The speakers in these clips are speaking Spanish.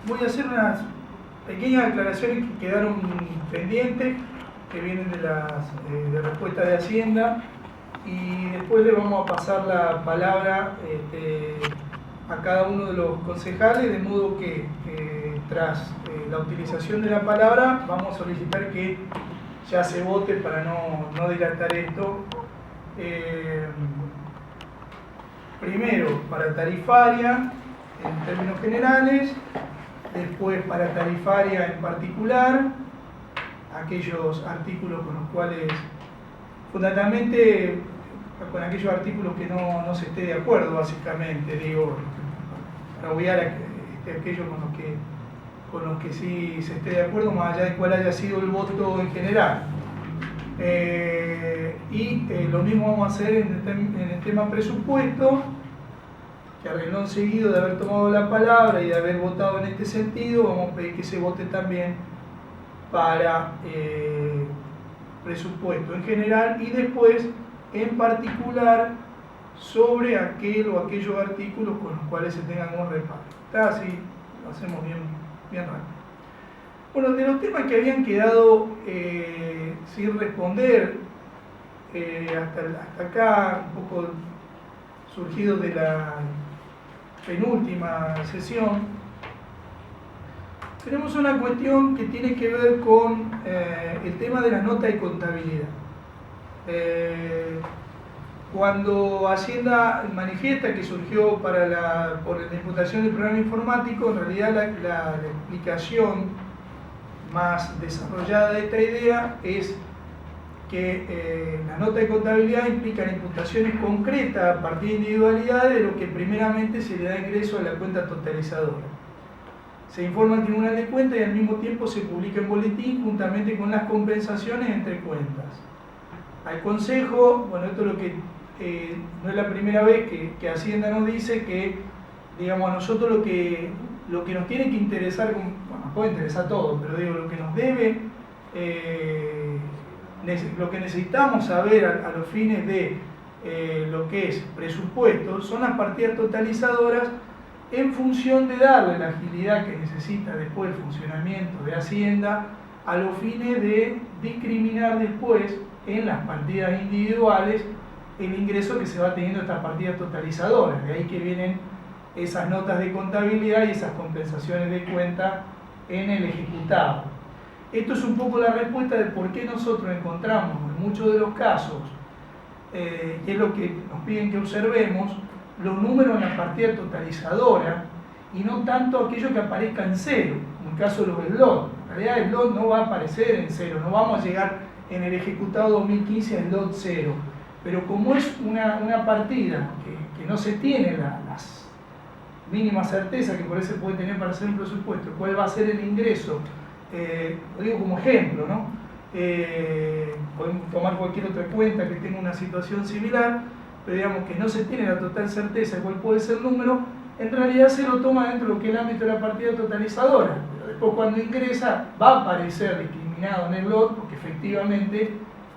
voy a hacer unas pequeñas aclaraciones que quedaron pendientes, que vienen de las de respuesta de Hacienda, y después le vamos a pasar la palabra a cada uno de los concejales, de modo que tras la utilización de la palabra vamos a solicitar que ya se vote para no dilatar esto. Primero para tarifaria en términos generales, después para tarifaria en particular, aquellos artículos con los cuales, fundamentalmente con aquellos artículos que no se esté de acuerdo, básicamente, digo, para obviar aquellos con los que sí se esté de acuerdo, más allá de cuál haya sido el voto en general. Lo mismo vamos a hacer en el tema presupuesto, que a renglón seguido de haber tomado la palabra y de haber votado en este sentido, vamos a pedir que se vote también para presupuesto en general y después en particular sobre aquel o aquellos artículos con los cuales se tengan un reparo. Está así, lo hacemos bien rápido. Bueno, de los temas que habían quedado sin responder hasta acá, un poco surgido de la penúltima sesión, tenemos una cuestión que tiene que ver con el tema de las notas de contabilidad. Cuando Hacienda manifiesta que surgió por la imputación del programa informático, en realidad la explicación más desarrollada de esta idea es que las notas de contabilidad implican imputaciones concretas a partir de individualidades de lo que primeramente se le da ingreso a la cuenta totalizadora. Se informa al Tribunal de Cuentas y al mismo tiempo se publica en boletín juntamente con las compensaciones entre cuentas. Al Consejo, bueno, esto es lo que no es la primera vez que Hacienda nos dice que, digamos, a nosotros lo que nos tiene que interesar, bueno, nos puede interesar todo, pero digo, lo que nos debe, lo que necesitamos saber a los fines de lo que es presupuesto, son las partidas totalizadoras en función de darle la agilidad que necesita después el funcionamiento de Hacienda a los fines de discriminar después en las partidas individuales el ingreso que se va teniendo estas partidas totalizadoras. De ahí que vienen esas notas de contabilidad y esas compensaciones de cuenta en el ejecutado. Esto es un poco la respuesta de por qué nosotros encontramos en muchos de los casos, que es lo que nos piden que observemos, los números en la partida totalizadora y no tanto aquello que aparezca en cero, en el caso de los slot. En realidad el slot no va a aparecer en cero, no vamos a llegar en el ejecutado 2015 al slot 0, pero como es una partida que no se tiene las mínimas certezas que por eso se puede tener para hacer un presupuesto, cuál va a ser el ingreso, lo digo como ejemplo, ¿no? Podemos tomar cualquier otra cuenta que tenga una situación similar, pero digamos que no se tiene la total certeza de cuál puede ser el número, en realidad se lo toma dentro de lo que es el ámbito de la partida totalizadora, pero después cuando ingresa va a aparecer discriminado en el slot porque efectivamente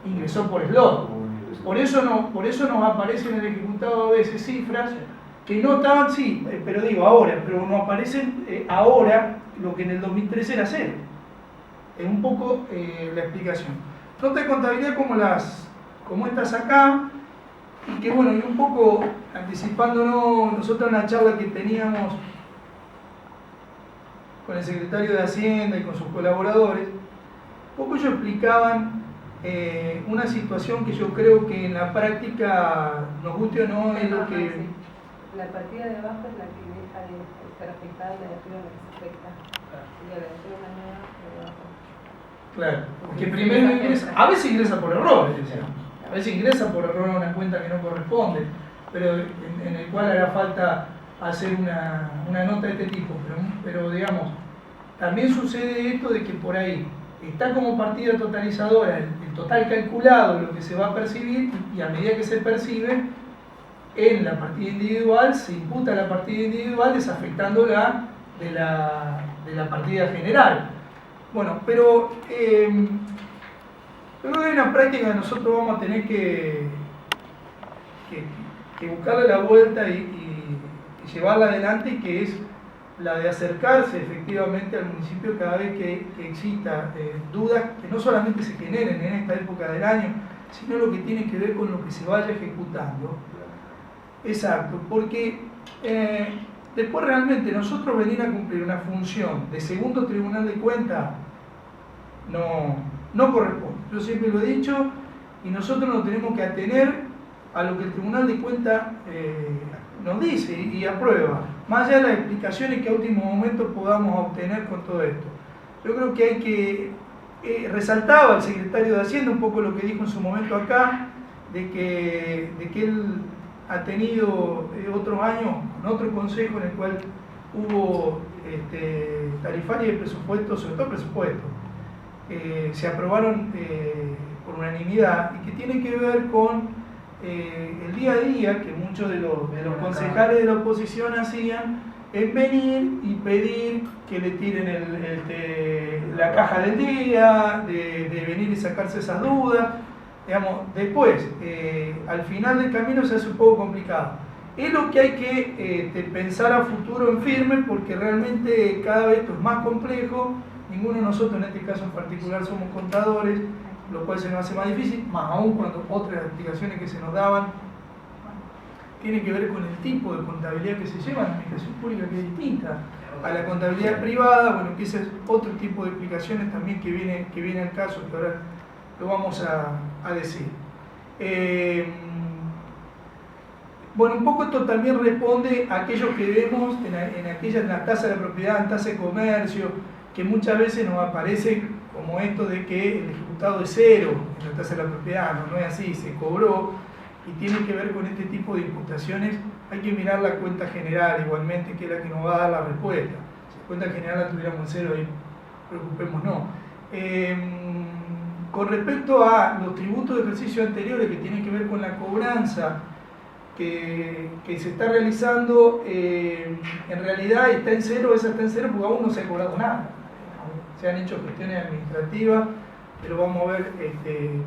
ingresó por slot. Por eso nos aparecen en el ejecutado a veces cifras que no estaban, sí, pero digo ahora, pero no aparecen ahora lo que en el 2013 era cero. Es un poco la explicación. Nota de contabilidad como estas acá, y que bueno, y un poco anticipándonos nosotros en la charla que teníamos con el secretario de Hacienda y con sus colaboradores, un poco ellos explicaban una situación que yo creo que en la práctica, nos guste o no, es lo que... La partida de abajo es la que deja de estar afectada y la de arriba la que se afecta. Y la de arriba es la nueva, la de abajo. Claro, porque primero ingresa, a veces ingresa por error, a veces ingresa por error a una cuenta que no corresponde, pero en el cual hará falta hacer una nota de este tipo, pero digamos, también sucede esto de que por ahí está como partida totalizadora el total calculado, lo que se va a percibir, y a medida que se percibe, en la partida individual se imputa la partida individual desafectándola de la partida general. Bueno, pero creo que hay una práctica que nosotros vamos a tener que buscarle la vuelta y llevarla adelante, que es la de acercarse efectivamente al municipio cada vez que exista dudas que no solamente se generen en esta época del año, sino lo que tiene que ver con lo que se vaya ejecutando. Exacto, porque después realmente nosotros venir a cumplir una función de segundo tribunal de cuentas no corresponde. Yo siempre lo he dicho y nosotros nos tenemos que atener a lo que el Tribunal de Cuentas nos dice y aprueba, más allá de las explicaciones que a último momento podamos obtener con todo esto. Yo creo que hay que, resaltaba el secretario de Hacienda un poco lo que dijo en su momento acá, de que él ha tenido otros años con otro consejo en el cual hubo tarifaria y presupuestos, sobre todo presupuestos, se aprobaron por unanimidad y que tiene que ver con el día a día que muchos de los concejales de la oposición hacían en venir y pedir que le tiren la caja del día, de venir y sacarse esas dudas. Digamos, después, al final del camino se hace un poco complicado. Es lo que hay que pensar a futuro en firme, porque realmente cada vez esto es más complejo. Ninguno de nosotros en este caso en particular somos contadores, lo cual se nos hace más difícil, más aún cuando otras explicaciones que se nos daban tienen que ver con el tipo de contabilidad que se lleva en la administración pública, que es distinta a la contabilidad privada. Bueno, que ese es otro tipo de explicaciones también que viene al caso, que ahora lo vamos a decir. Bueno, un poco esto también responde a aquellos que vemos en la tasa de la propiedad, en tasa de comercio, que muchas veces nos aparece como esto de que el ejecutado es cero en la tasa de la propiedad. No es así, se cobró, y tiene que ver con este tipo de imputaciones. Hay que mirar la cuenta general igualmente, que es la que nos va a dar la respuesta. Si la cuenta general la tuviéramos en cero, ahí preocupémonos. Con respecto a los tributos de ejercicio anteriores que tienen que ver con la cobranza que se está realizando, en realidad está en cero, esa está en cero porque aún no se ha cobrado nada. Se han hecho gestiones administrativas, pero vamos a ver,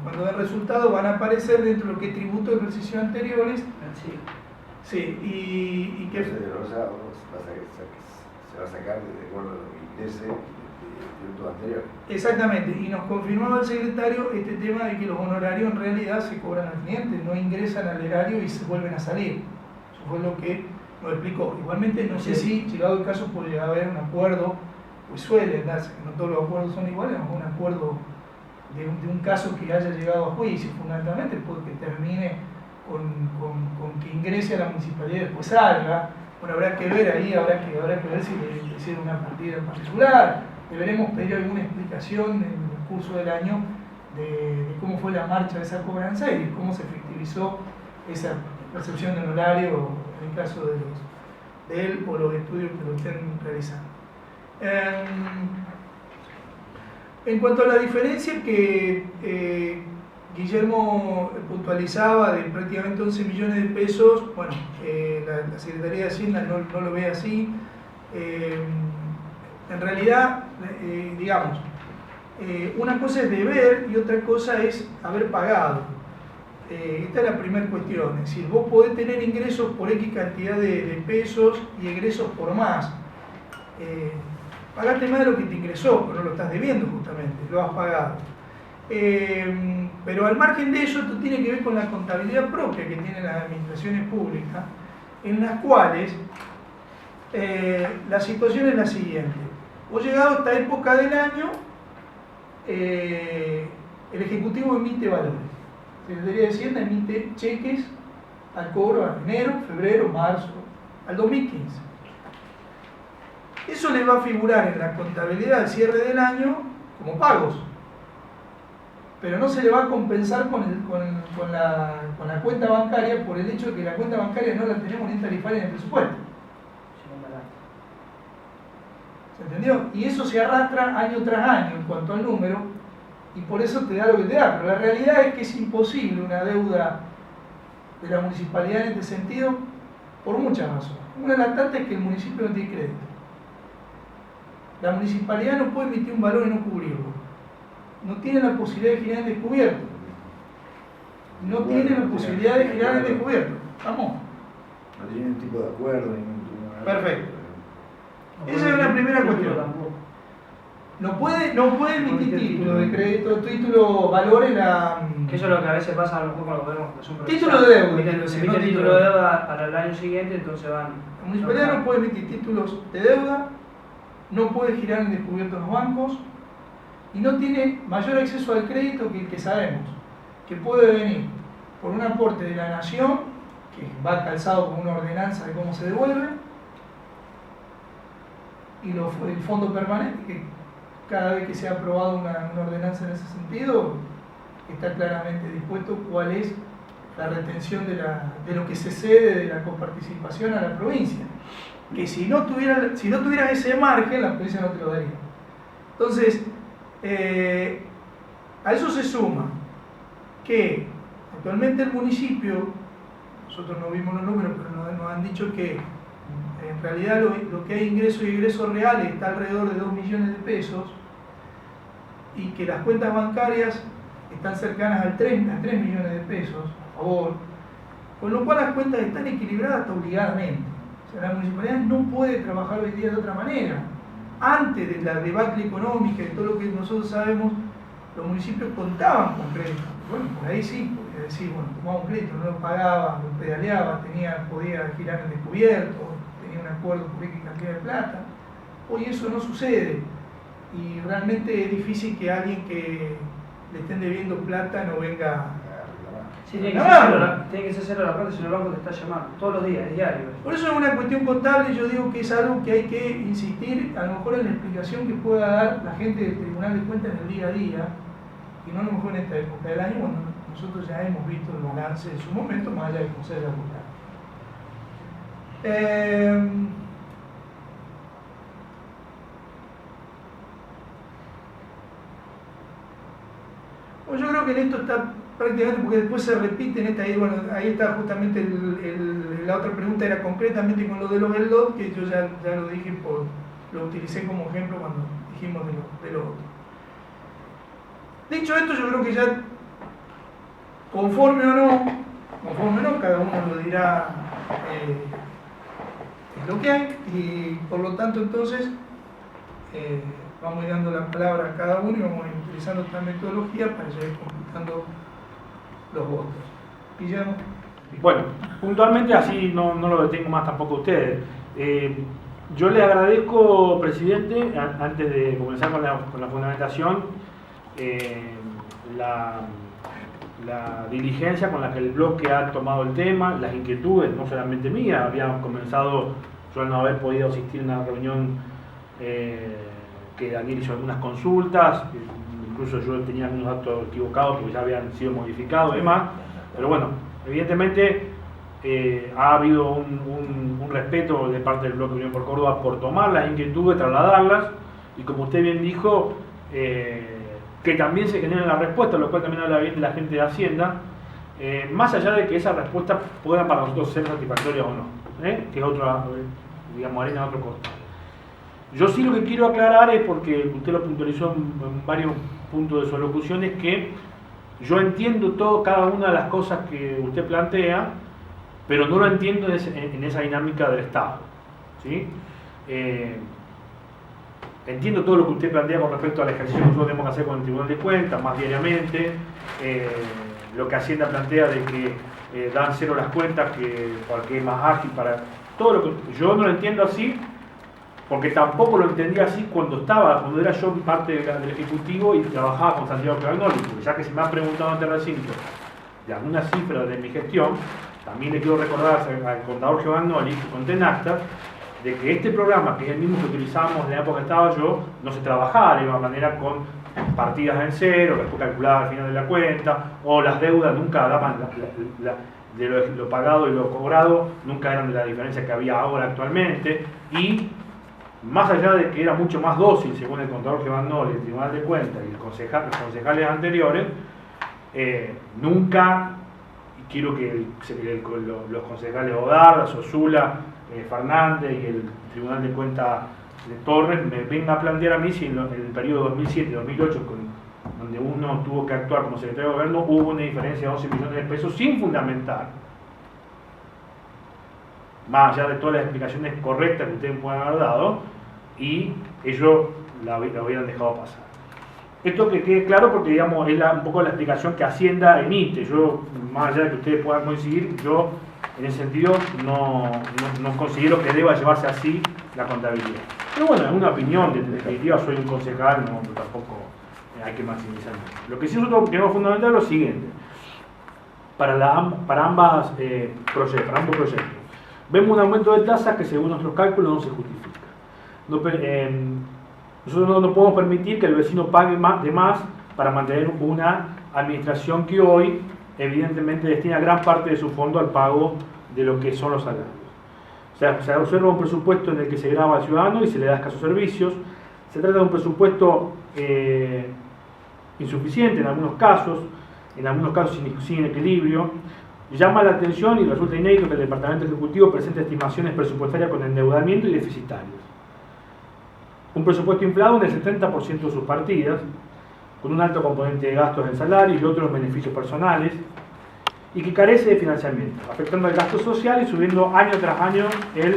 cuando den resultados van a aparecer dentro de lo que es tributo de ejercicio anteriores. Sí, y que... se va a sacar de acuerdo a lo que ingrese el tributo anterior. Exactamente, y nos confirmaba el secretario este tema de que los honorarios en realidad se cobran al cliente, no ingresan al erario y se vuelven a salir. Eso fue lo que nos explicó. Igualmente no sé si, llegado el caso, podría haber un acuerdo, pues suele darse, que no todos los acuerdos son iguales, un acuerdo de un caso que haya llegado a juicio, fundamentalmente porque termine con que ingrese a la municipalidad y después salga. Bueno, habrá que ver ahí, habrá que ver si le hicieron una partida en particular. Deberemos pedir alguna explicación en el curso del año de cómo fue la marcha de esa cobranza y cómo se efectivizó esa percepción del horario en el caso de él o los estudios que lo estén realizando. En cuanto a la diferencia que Guillermo puntualizaba de prácticamente 11 millones de pesos, bueno, la Secretaría de Hacienda no lo ve así. En realidad, digamos, una cosa es deber y otra cosa es haber pagado. Esta es la primera cuestión, es decir, vos podés tener ingresos por X cantidad de pesos y egresos por más. Pagaste más de lo que te ingresó, pero no lo estás debiendo justamente, lo has pagado. Pero al margen de eso, esto tiene que ver con la contabilidad propia que tienen las administraciones públicas, en las cuales la situación es la siguiente. Vos llegado a esta época del año, el Ejecutivo emite valores. La Secretaría de Hacienda emite cheques al cobro a enero, febrero, marzo, al 2015. Eso le va a figurar en la contabilidad al cierre del año como pagos, pero no se le va a compensar con la cuenta bancaria por el hecho de que la cuenta bancaria no la tenemos ni tarifaria en el presupuesto. ¿Se entendió? Y eso se arrastra año tras año en cuanto al número, y por eso te da lo que te da. Pero la realidad es que es imposible una deuda de la municipalidad en este sentido por muchas razones. Una de las tantas es que el municipio no tiene crédito. La municipalidad no puede emitir un valor y no cubrirlo. No tiene la posibilidad de girar en descubierto. No tiene la posibilidad de girar en descubierto. ¿Vamos? No tiene ningún tipo de acuerdo. Perfecto. Esa es la primera cuestión. Tampoco. No puede emitir título de crédito, título, valores Que eso es lo que a veces pasa a lo mejor con los gobiernos que son título de deuda. Se emite título de deuda para el año siguiente, entonces van. La municipalidad no puede emitir títulos de deuda, no puede girar en descubierto en los bancos y no tiene mayor acceso al crédito que el que sabemos, que puede venir por un aporte de la nación, que va calzado con una ordenanza de cómo se devuelve, y el fondo permanente, que cada vez que se ha aprobado una ordenanza en ese sentido, está claramente dispuesto cuál es la retención de lo que se cede de la coparticipación a la provincia. Que si no tuvieras ese margen, la provincia no te lo daría. Entonces, a eso se suma que actualmente el municipio, nosotros no vimos los números, pero nos han dicho que en realidad lo que hay ingresos y egresos reales está alrededor de 2 millones de pesos y que las cuentas bancarias están cercanas a 3 millones de pesos a favor, con lo cual las cuentas están equilibradas hasta obligadamente. O sea, la municipalidad no puede trabajar hoy día de otra manera. Antes de la debacle económica y todo lo que nosotros sabemos, los municipios contaban con crédito. Bueno, por ahí sí, podía decir, bueno, tomaba un crédito, no lo pagaba, lo pedaleaba, podía girar en descubierto, tenía un acuerdo por X cantidad de plata. Hoy eso no sucede y realmente es difícil que alguien que le estén debiendo plata no venga. Sí, tiene que ser cero la plata si no el banco te está llamando todos los días, es diario. Por eso es una cuestión contable, yo digo que es algo que hay que insistir, a lo mejor en la explicación que pueda dar la gente del Tribunal de Cuentas en el día a día, y no a lo mejor en esta época del año, cuando nosotros ya hemos visto el balance en su momento, más allá de cómo se haya votado. Pues yo creo que en esto está prácticamente, porque después se repite en esta, ahí está justamente la otra pregunta, era concretamente con lo de los ELDOT, que yo ya lo dije, lo utilicé como ejemplo cuando dijimos de lo otro. Dicho esto, yo creo que ya, conforme o no, cada uno lo dirá, es lo que hay, y por lo tanto entonces vamos a ir dando la palabra a cada uno y vamos a ir utilizando esta metodología para ir completando los votos. Guillermo. Bueno, puntualmente así no lo detengo más tampoco a ustedes. Yo le agradezco, presidente, antes de comenzar con la fundamentación, la diligencia con la que el bloque ha tomado el tema, las inquietudes, no solamente mías, habían comenzado, yo al no haber podido asistir a una reunión que Daniel hizo algunas consultas, incluso yo tenía algunos datos equivocados porque ya habían sido modificados y demás, pero bueno, evidentemente ha habido un respeto de parte del Bloque Unión por Córdoba por tomar las inquietudes, trasladarlas, y como usted bien dijo, que también se genera la respuesta, lo cual también habla bien de la gente de Hacienda, más allá de que esa respuesta pueda para nosotros ser satisfactoria o no, que es otra, digamos, arena de otro costado. Yo sí lo que quiero aclarar es, porque usted lo puntualizó en varios puntos de su alocución, es que yo entiendo cada una de las cosas que usted plantea, pero no lo entiendo en esa dinámica del Estado, ¿sí? Entiendo todo lo que usted plantea con respecto al ejercicio que nosotros tenemos que hacer con el Tribunal de Cuentas, más diariamente, lo que Hacienda plantea de que dan cero las cuentas porque es más ágil para todo lo que yo no lo entiendo así, porque tampoco lo entendía así cuando era yo parte del Ejecutivo y trabajaba con Santiago Giovanoli, porque ya que se me ha preguntado ante el recinto de alguna cifra de mi gestión, también le quiero recordar al contador Giovanoli, que conté en acta, de que este programa, que es el mismo que utilizábamos en la época que estaba yo, no se trabajaba de la misma manera con partidas en cero, después calculadas al final de la cuenta, o las deudas nunca daban de lo pagado y lo cobrado, nunca eran de la diferencia que había ahora actualmente, y más allá de que era mucho más dócil, según el contador Giovanoli, el Tribunal de Cuentas y los concejales anteriores, nunca, y quiero que los concejales Odarda, Sosula, Fernández y el Tribunal de Cuentas de Torres me venga a plantear a mí si en el periodo 2007-2008, donde uno tuvo que actuar como secretario de gobierno, hubo una diferencia de 11 millones de pesos sin fundamentar. Más allá de todas las explicaciones correctas que ustedes puedan haber dado, y ellos la hubieran dejado pasar. Esto que quede claro porque, digamos, es un poco la explicación que Hacienda emite. Yo, más allá de que ustedes puedan coincidir, yo en ese sentido no considero que deba llevarse así la contabilidad. Pero bueno, es una opinión, en definitiva soy un concejal, no, tampoco hay que maximizar. Lo que sí nosotros queremos fundamentar es lo siguiente. Para ambos proyectos, vemos un aumento de tasas que según nuestros cálculos no se justifica. Nosotros no podemos permitir que el vecino pague más para mantener una administración que hoy evidentemente destina gran parte de su fondo al pago de lo que son los salarios. O sea, se observa un presupuesto en el que se grava al ciudadano y se le da escasos servicios. Se trata de un presupuesto insuficiente en algunos casos sin equilibrio. Llama la atención y resulta inédito que el Departamento Ejecutivo presente estimaciones presupuestarias con endeudamiento y deficitarias. Un presupuesto inflado en el 70% de sus partidas, con un alto componente de gastos en salario y otros beneficios personales, y que carece de financiamiento, afectando al gasto social y subiendo año tras año el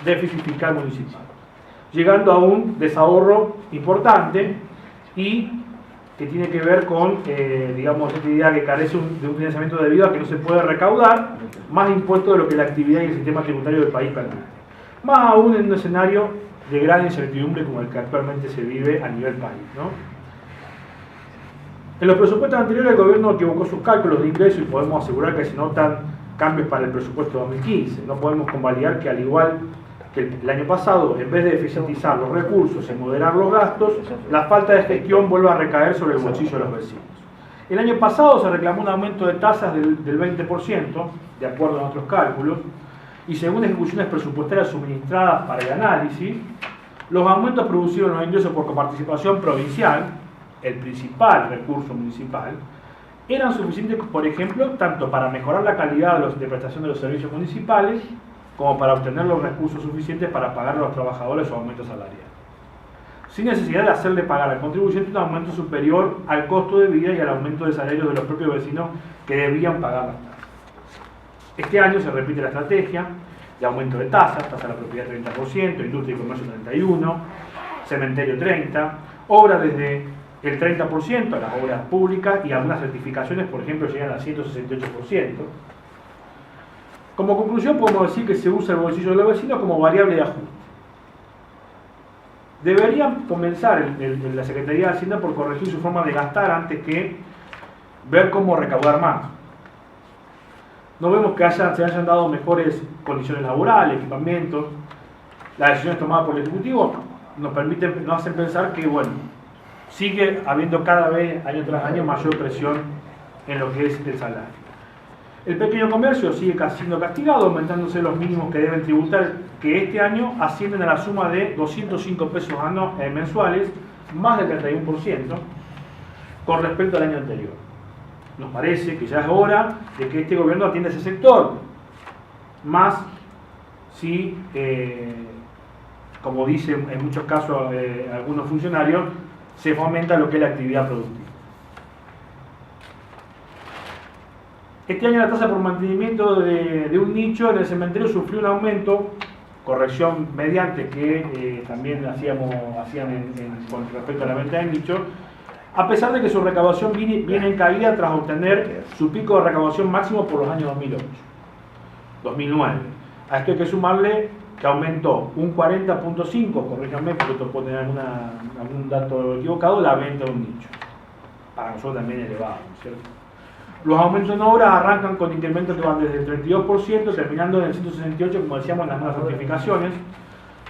déficit fiscal municipal, llegando a un desahorro importante y que tiene que ver con, digamos, esta idea que carece de un financiamiento debido a que no se puede recaudar más impuestos de lo que la actividad y el sistema tributario del país permite. Más aún en un escenario de gran incertidumbre como el que actualmente se vive a nivel país, ¿no? En los presupuestos anteriores el gobierno equivocó sus cálculos de ingresos y podemos asegurar que se notan cambios para el presupuesto 2015. No podemos convalidar que al igual que el año pasado, en vez de eficientizar los recursos y moderar los gastos, la falta de gestión vuelve a recaer sobre el bolsillo de los vecinos. El año pasado se reclamó un aumento de tasas del 20%, de acuerdo a nuestros cálculos, y según ejecuciones presupuestarias suministradas para el análisis, los aumentos producidos en los ingresos por coparticipación provincial, el principal recurso municipal, eran suficientes, por ejemplo, tanto para mejorar la calidad de prestación de los servicios municipales, como para obtener los recursos suficientes para pagar a los trabajadores su aumento salarial, sin necesidad de hacerle pagar al contribuyente un aumento superior al costo de vida y al aumento de salarios de los propios vecinos que debían pagar las tasas. Este año se repite la estrategia de aumento de tasas, tasa de la propiedad 30%, industria y comercio 31%, cementerio 30%, obras desde el 30% a las obras públicas y algunas certificaciones, por ejemplo, llegan al 168%. Como conclusión podemos decir que se usa el bolsillo de los vecinos como variable de ajuste. Deberían comenzar la Secretaría de Hacienda por corregir su forma de gastar antes que ver cómo recaudar más. No vemos que se hayan dado mejores condiciones laborales, equipamientos. Las decisiones tomadas por el Ejecutivo nos hacen pensar que, bueno, sigue habiendo cada vez, año tras año, mayor presión en lo que es el salario. El pequeño comercio sigue siendo castigado, aumentándose los mínimos que deben tributar, que este año ascienden a la suma de 205 pesos mensuales, más del 31%, con respecto al año anterior. Nos parece que ya es hora de que este gobierno atienda ese sector, más si, como dicen en muchos casos algunos funcionarios, se fomenta lo que es la actividad productiva. Este año la tasa por mantenimiento de un nicho en el cementerio sufrió un aumento, corrección mediante que también hacían con respecto a la venta de nicho, a pesar de que su recaudación viene en caída tras obtener su pico de recaudación máximo por los años 2008, 2009. A esto hay que sumarle que aumentó un 40.5%, corríjanme porque esto puede tener algún dato equivocado, la venta de un nicho. Para nosotros también es elevado, ¿no es cierto? Los aumentos en obras arrancan con incrementos que van desde el 32%, terminando en el 168%, como decíamos en las nuevas certificaciones.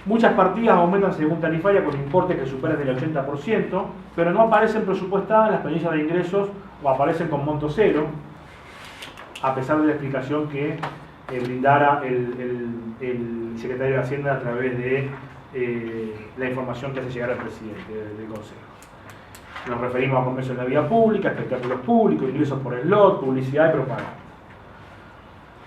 Muchas partidas aumentan según tarifaria con importes que superan el 80%, pero no aparecen presupuestadas en las planillas de ingresos o aparecen con monto cero, a pesar de la explicación que brindara el secretario de Hacienda a través de la información que hace llegar al presidente del Consejo. Nos referimos a comercio en la vía pública, espectáculos públicos, ingresos por slot, publicidad y propaganda.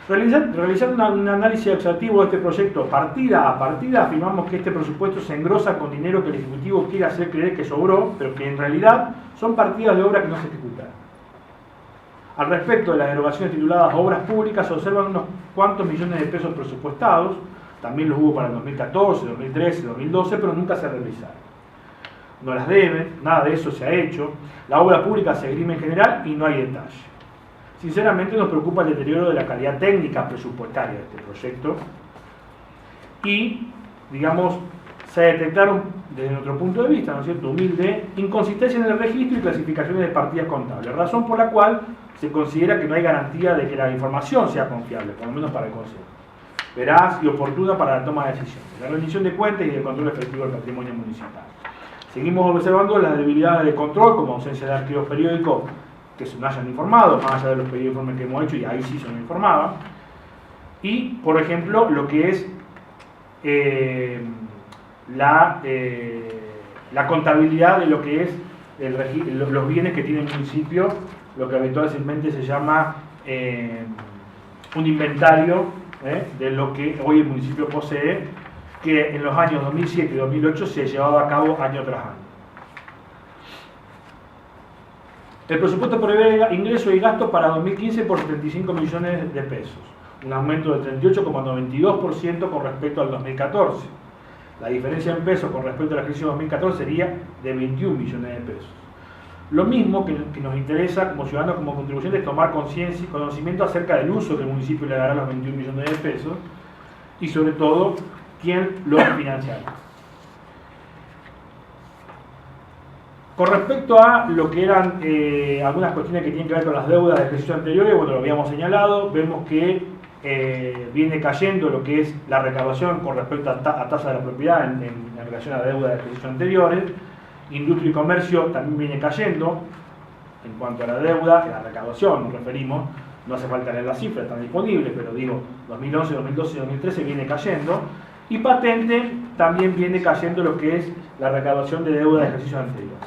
Realizando un análisis exhaustivo de este proyecto partida a partida, afirmamos que este presupuesto se engrosa con dinero que el Ejecutivo quiere hacer creer que sobró, pero que en realidad son partidas de obra que no se ejecutaron. Al respecto de las erogaciones tituladas Obras Públicas, se observan unos cuantos millones de pesos presupuestados, También los hubo para el 2014, 2013, 2012, pero nunca se realizaron. No las deben, nada de eso se ha hecho. La obra pública se esgrime en general y no hay detalle. Sinceramente nos preocupa el deterioro de la calidad técnica presupuestaria de este proyecto y, digamos, se detectaron desde nuestro punto de vista, ¿no es cierto?, humilde, inconsistencia en el registro y clasificaciones de partidas contables, razón por la cual se considera que no hay garantía de que la información sea confiable, por lo menos para el Consejo, veraz y oportuna para la toma de decisiones, la rendición de cuentas y el control efectivo del patrimonio municipal. Seguimos observando las debilidades de control, como ausencia de archivos periódicos que se nos hayan informado, más allá de los pedidos de informe que hemos hecho, y ahí sí se nos informaba. Y, por ejemplo, lo que es la contabilidad de lo que es los bienes que tiene el municipio, lo que habitualmente se llama un inventario de lo que hoy el municipio posee, que en los años 2007 y 2008 se llevaba a cabo año tras año. El presupuesto prevé ingresos y gastos para 2015 por 75 millones de pesos, un aumento del 38,92% con respecto al 2014. La diferencia en pesos con respecto a la crisis de 2014 sería de 21 millones de pesos. Lo mismo que nos interesa como ciudadanos, como contribución, es tomar conciencia y conocimiento acerca del uso que el municipio le dará a los 21 millones de pesos y sobre todo quién lo financiará. Con respecto a lo que eran algunas cuestiones que tienen que ver con las deudas de ejercicios anteriores, bueno, lo habíamos señalado, vemos que viene cayendo lo que es la recaudación con respecto a tasa de la propiedad en relación a deudas de ejercicios anteriores. Industria y comercio también viene cayendo en cuanto a la deuda, la recaudación nos referimos, no hace falta leer las cifras, están disponibles, pero digo, 2011, 2012 y 2013 viene cayendo. Y patente también viene cayendo lo que es la recaudación de deuda de ejercicios anteriores.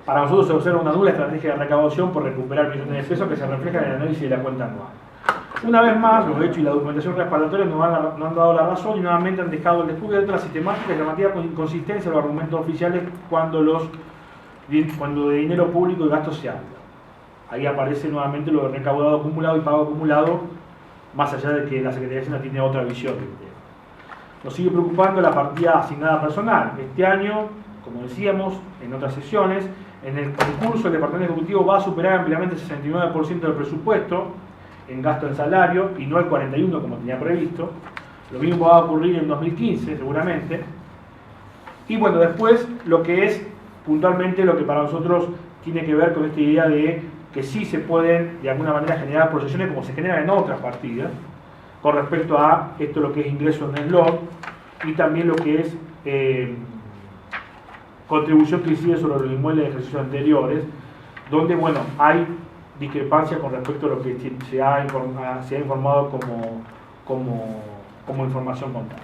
Para nosotros se observa una nula estrategia de recaudación por recuperar millones de pesos que se reflejan en el análisis de la cuenta anual. Una vez más, los hechos y la documentación respaldatoria nos han dado la razón y nuevamente han dejado al descubierto la sistemática y llamativa inconsistencia de los argumentos oficiales cuando de dinero público y gastos se habla. Ahí aparece nuevamente lo de recaudado acumulado y pago acumulado, más allá de que la Secretaría de Hacienda tiene otra visión del tema. Nos sigue preocupando la partida asignada personal. Este año, como decíamos en otras sesiones, en el concurso el Departamento Ejecutivo va a superar ampliamente el 69% del presupuesto en gasto en salario y no el 41% como tenía previsto. Lo mismo va a ocurrir en 2015 seguramente. Y bueno, después lo que es puntualmente lo que para nosotros tiene que ver con esta idea de que sí se pueden de alguna manera generar proyecciones como se generan en otras partidas con respecto a esto lo que es ingreso en el LOT y también lo que es contribución que incide sobre los inmuebles de ejercicios anteriores, donde bueno, hay discrepancia con respecto a lo que se ha informado como información contable.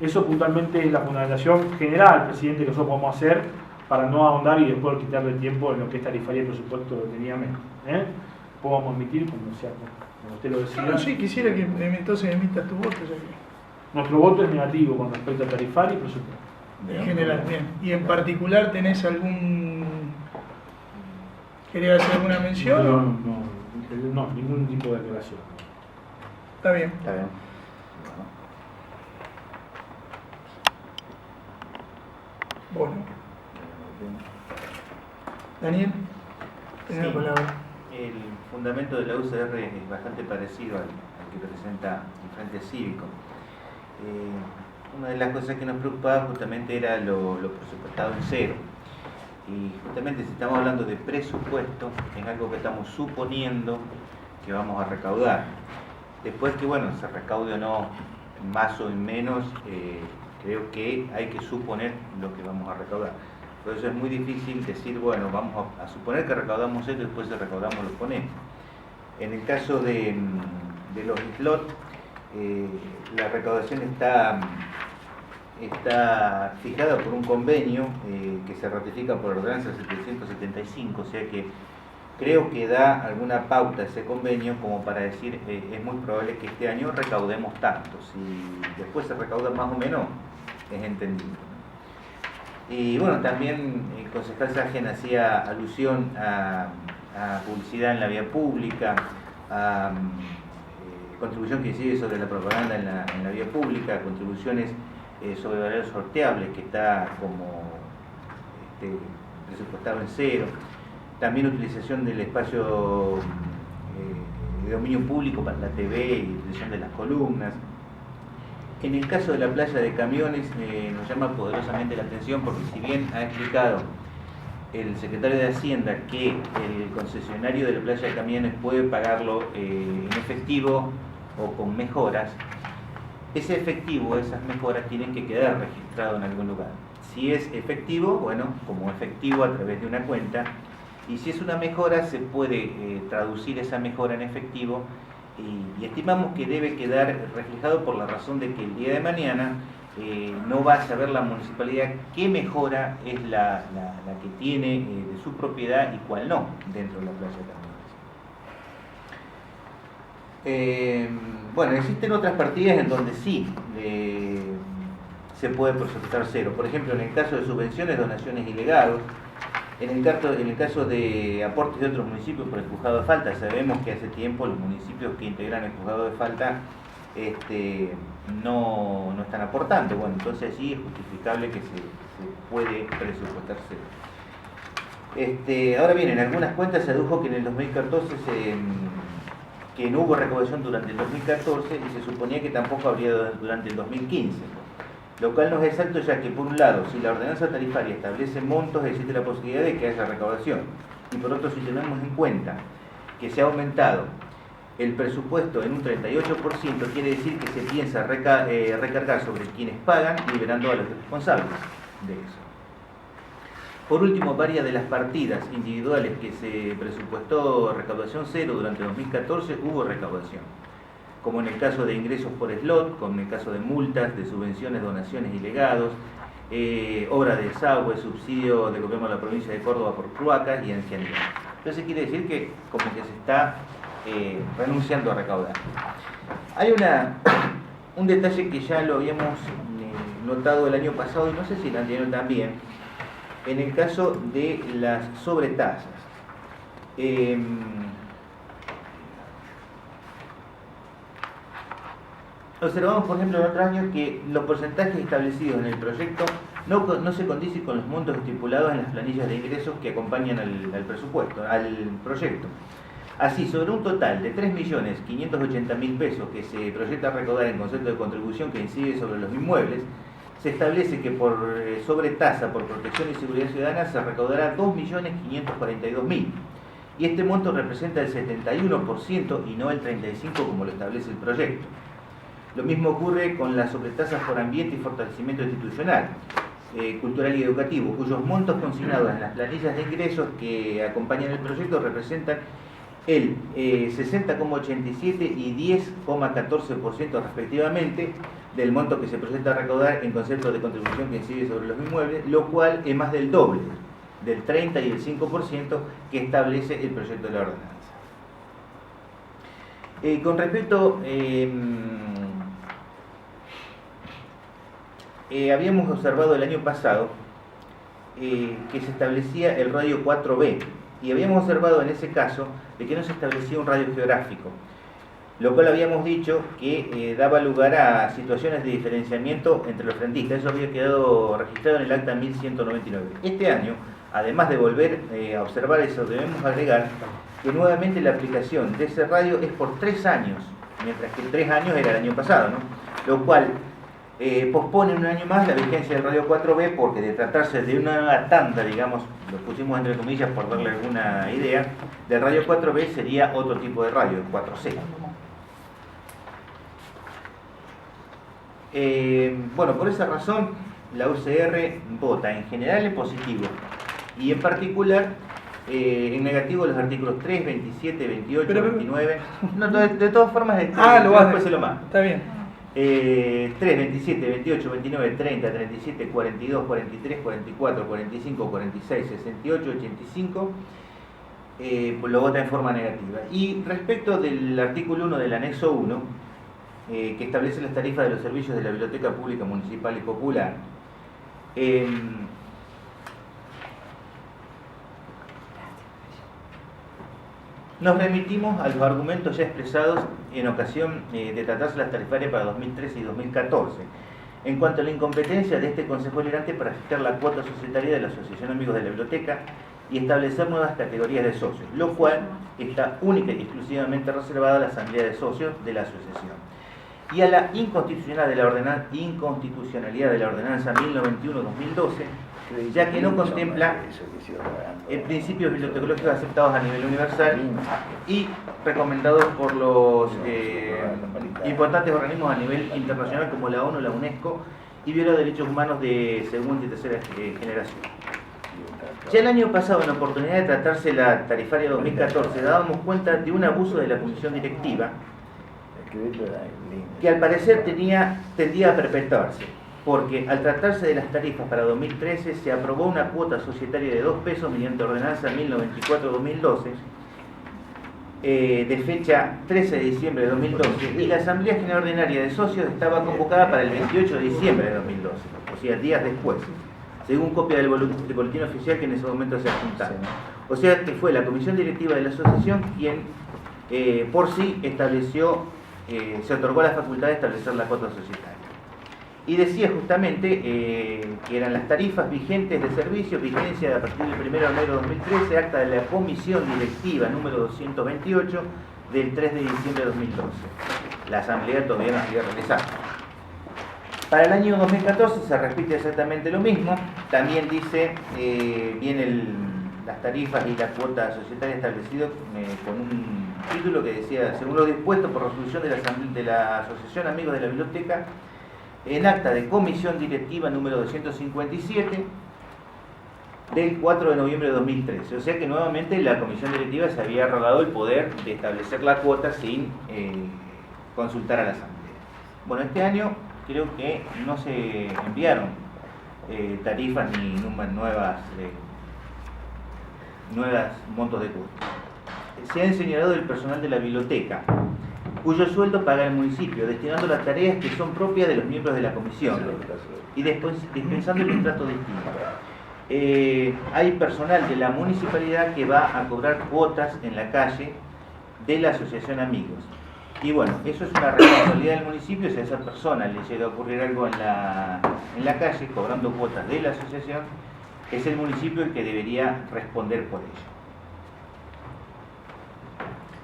Eso puntualmente es la fundamentación general, presidente, que nosotros podemos hacer para no ahondar y después quitarle tiempo en lo que es tarifaria y presupuesto de detenidamente. Podemos emitir como usted lo decía. No, sí, quisiera que entonces emitas tu voto. Ya que... Nuestro voto es negativo con respecto a tarifaria y presupuesto. En general, bien. ¿Y en particular tenés algún... ¿Querías hacer alguna mención? No, ningún tipo de declaración. Está bien. Está bien. Bueno. Daniel, tenés la palabra. El fundamento de la UCR es bastante parecido al que presenta el Frente Cívico. Una de las cosas que nos preocupaba justamente era lo presupuestado en cero. Y justamente si estamos hablando de presupuesto, es algo que estamos suponiendo que vamos a recaudar. Después que, bueno, se recaude o no, más o menos, creo que hay que suponer lo que vamos a recaudar. Por eso es muy difícil decir, bueno, vamos a suponer que recaudamos esto y después si recaudamos lo ponemos. En el caso de los slots, la recaudación está fijada por un convenio que se ratifica por ordenanza 775, o sea que creo que da alguna pauta ese convenio como para decir es muy probable que este año recaudemos tanto. Si después se recauda más o menos, es entendible. Y bueno, también el concejal Sargen hacía alusión a publicidad en la vía pública, a contribución que incide sobre la propaganda en la vía pública, contribuciones sobre valores sorteables, que está como presupuestado en cero, también utilización del espacio de dominio público para la TV y utilización de las columnas. En el caso de la playa de Camiones nos llama poderosamente la atención porque si bien ha explicado el secretario de Hacienda que el concesionario de la playa de Camiones puede pagarlo en efectivo o con mejoras, ese efectivo, esas mejoras tienen que quedar registrados en algún lugar. Si es efectivo, bueno, como efectivo a través de una cuenta, y si es una mejora se puede traducir esa mejora en efectivo y estimamos que debe quedar reflejado por la razón de que el día de mañana no va a saber la municipalidad qué mejora es la que tiene de su propiedad y cuál no dentro de la playa de Camiones. Bueno, existen otras partidas en donde sí se puede presupuestar cero. Por ejemplo, en el caso de subvenciones, donaciones y legados. En el caso de aportes de otros municipios por el juzgado de falta, sabemos que hace tiempo los municipios que integran el juzgado de falta no están aportando. Bueno, entonces allí es justificable que se puede presupuestar cero. Ahora bien, en algunas cuentas se adujo que en el 2014 que no hubo recaudación durante el 2014 y se suponía que tampoco habría durante el 2015. Lo cual no es exacto, ya que por un lado, si la ordenanza tarifaria establece montos, existe la posibilidad de que haya recaudación. Y por otro, si tenemos en cuenta que se ha aumentado el presupuesto en un 38%, quiere decir que se piensa recargar sobre quienes pagan, liberando a los responsables de eso. Por último, varias de las partidas individuales que se presupuestó recaudación cero durante 2014, hubo recaudación, como en el caso de ingresos por slot, como en el caso de multas, de subvenciones, donaciones y legados, obra de desagüe, subsidio del gobierno de la provincia de Córdoba por cloacas y ancianidad. Entonces quiere decir que como que se está renunciando a recaudar. Hay un detalle que ya lo habíamos notado el año pasado y no sé si el anterior también, en el caso de las sobretasas. Observamos, por ejemplo, en otros años que los porcentajes establecidos en el proyecto no se condicen con los montos estipulados en las planillas de ingresos que acompañan al presupuesto, al proyecto. Así, sobre un total de 3.580.000 pesos que se proyecta recaudar en concepto de contribución que incide sobre los inmuebles, se establece que por sobretasa por protección y seguridad ciudadana se recaudará 2.542.000. Y este monto representa el 71% y no el 35% como lo establece el proyecto. Lo mismo ocurre con las sobretasas por ambiente y fortalecimiento institucional, cultural y educativo, cuyos montos consignados en las planillas de ingresos que acompañan el proyecto representan el 60,87% y 10,14% respectivamente del monto que se proyecta recaudar en concepto de contribución que incide sobre los inmuebles, lo cual es más del doble, del 30 y el 5% que establece el proyecto de la ordenanza. Con respecto, habíamos observado el año pasado que se establecía el radio 4B y habíamos observado en ese caso de que no se establecía un radio geográfico, lo cual habíamos dicho que daba lugar a situaciones de diferenciamiento entre los frentistas. Eso había quedado registrado en el acta 1199. Este año, además de volver a observar eso, debemos agregar que nuevamente la aplicación de ese radio es por 3 años, mientras que 3 años era el año pasado, ¿no? Lo cual pospone un año más la vigencia del radio 4B, porque de tratarse de una tanda, digamos, lo pusimos entre comillas por darle alguna idea, del radio 4B sería otro tipo de radio, el 4C. Bueno, por esa razón la UCR vota en general en positivo y en particular en negativo los artículos 3, 27, 28, 29. No, de todas formas, después se lo mando. Está bien. 3, 27, 28, 29, 30, 37, 42, 43, 44, 45, 46, 68, 85, lo vota en forma negativa. Y respecto del artículo 1 del anexo 1, que establece las tarifas de los servicios de la Biblioteca Pública Municipal y Popular, nos remitimos a los argumentos ya expresados en ocasión de tratarse las tarifarias para 2013 y 2014, en cuanto a la incompetencia de este Consejo Deliberante para fijar la cuota societaria de la Asociación Amigos de la Biblioteca y establecer nuevas categorías de socios, lo cual está única y exclusivamente reservada a la Asamblea de Socios de la Asociación, y a la inconstitucionalidad de la Ordenanza 1091-2012, ya que no contempla principios bibliotecológicos aceptados a nivel universal y recomendados por los importantes organismos a nivel internacional como la ONU, la UNESCO, y viola derechos humanos de segunda y tercera generación. Ya el año pasado, en la oportunidad de tratarse la tarifaria 2014, dábamos cuenta de un abuso de la comisión directiva que al parecer tendía a perpetuarse, porque al tratarse de las tarifas para 2013 se aprobó una cuota societaria de 2 pesos mediante ordenanza 1094-2012 de fecha 13 de diciembre de 2012, y la Asamblea General Ordinaria de Socios estaba convocada para el 28 de diciembre de 2012, o sea, días después, según copia del boletín oficial que en ese momento se adjuntaba. O sea que fue la comisión directiva de la asociación quien por sí estableció, se otorgó la facultad de establecer la cuota societaria. Y decía justamente que eran las tarifas vigentes de servicios, vigencia a partir del 1 de enero de 2013, acta de la comisión directiva número 228 del 3 de diciembre de 2012. La asamblea todavía no había realizado. Para el año 2014 se repite exactamente lo mismo. También dice las tarifas y la cuota societaria establecido con un título que decía: según lo dispuesto por resolución de la Asociación Amigos de la Biblioteca, en acta de comisión directiva número 257 del 4 de noviembre de 2013. O sea que nuevamente la comisión directiva se había arrogado el poder de establecer la cuota sin consultar a la asamblea. Bueno, este año creo que no se enviaron tarifas ni nuevas montos de cuota. Se ha señalado el personal de la biblioteca, cuyo sueldo paga el municipio, destinando las tareas que son propias de los miembros de la comisión y después dispensándole un trato distinto. Hay personal de la municipalidad que va a cobrar cuotas en la calle de la Asociación Amigos. Y bueno, eso es una responsabilidad del municipio. Si a esa persona le llega a ocurrir algo en la calle, cobrando cuotas de la asociación, es el municipio el que debería responder por ello.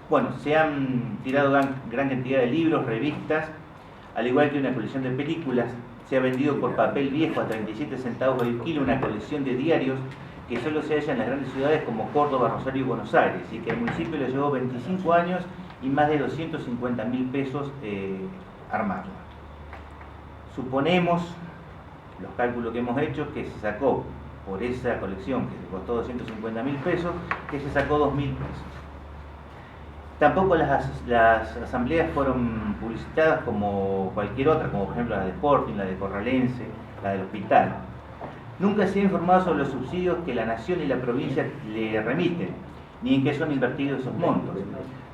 Bueno, se han tirado gran cantidad de libros, revistas, al igual que una colección de películas. Se ha vendido por papel viejo a 37 centavos el kilo una colección de diarios que solo se halla en las grandes ciudades como Córdoba, Rosario y Buenos Aires, y que al municipio le llevó 25 años y más de 250.000 pesos armarla. Suponemos, los cálculos que hemos hecho, que se sacó por esa colección que se costó 250.000 pesos, que se sacó 2.000 pesos. Tampoco las asambleas fueron publicitadas como cualquier otra, como por ejemplo la de Sporting, la de Corralense, la del Hospital. Nunca se ha informado sobre los subsidios que la Nación y la provincia le remiten, ni en qué son invertidos esos montos.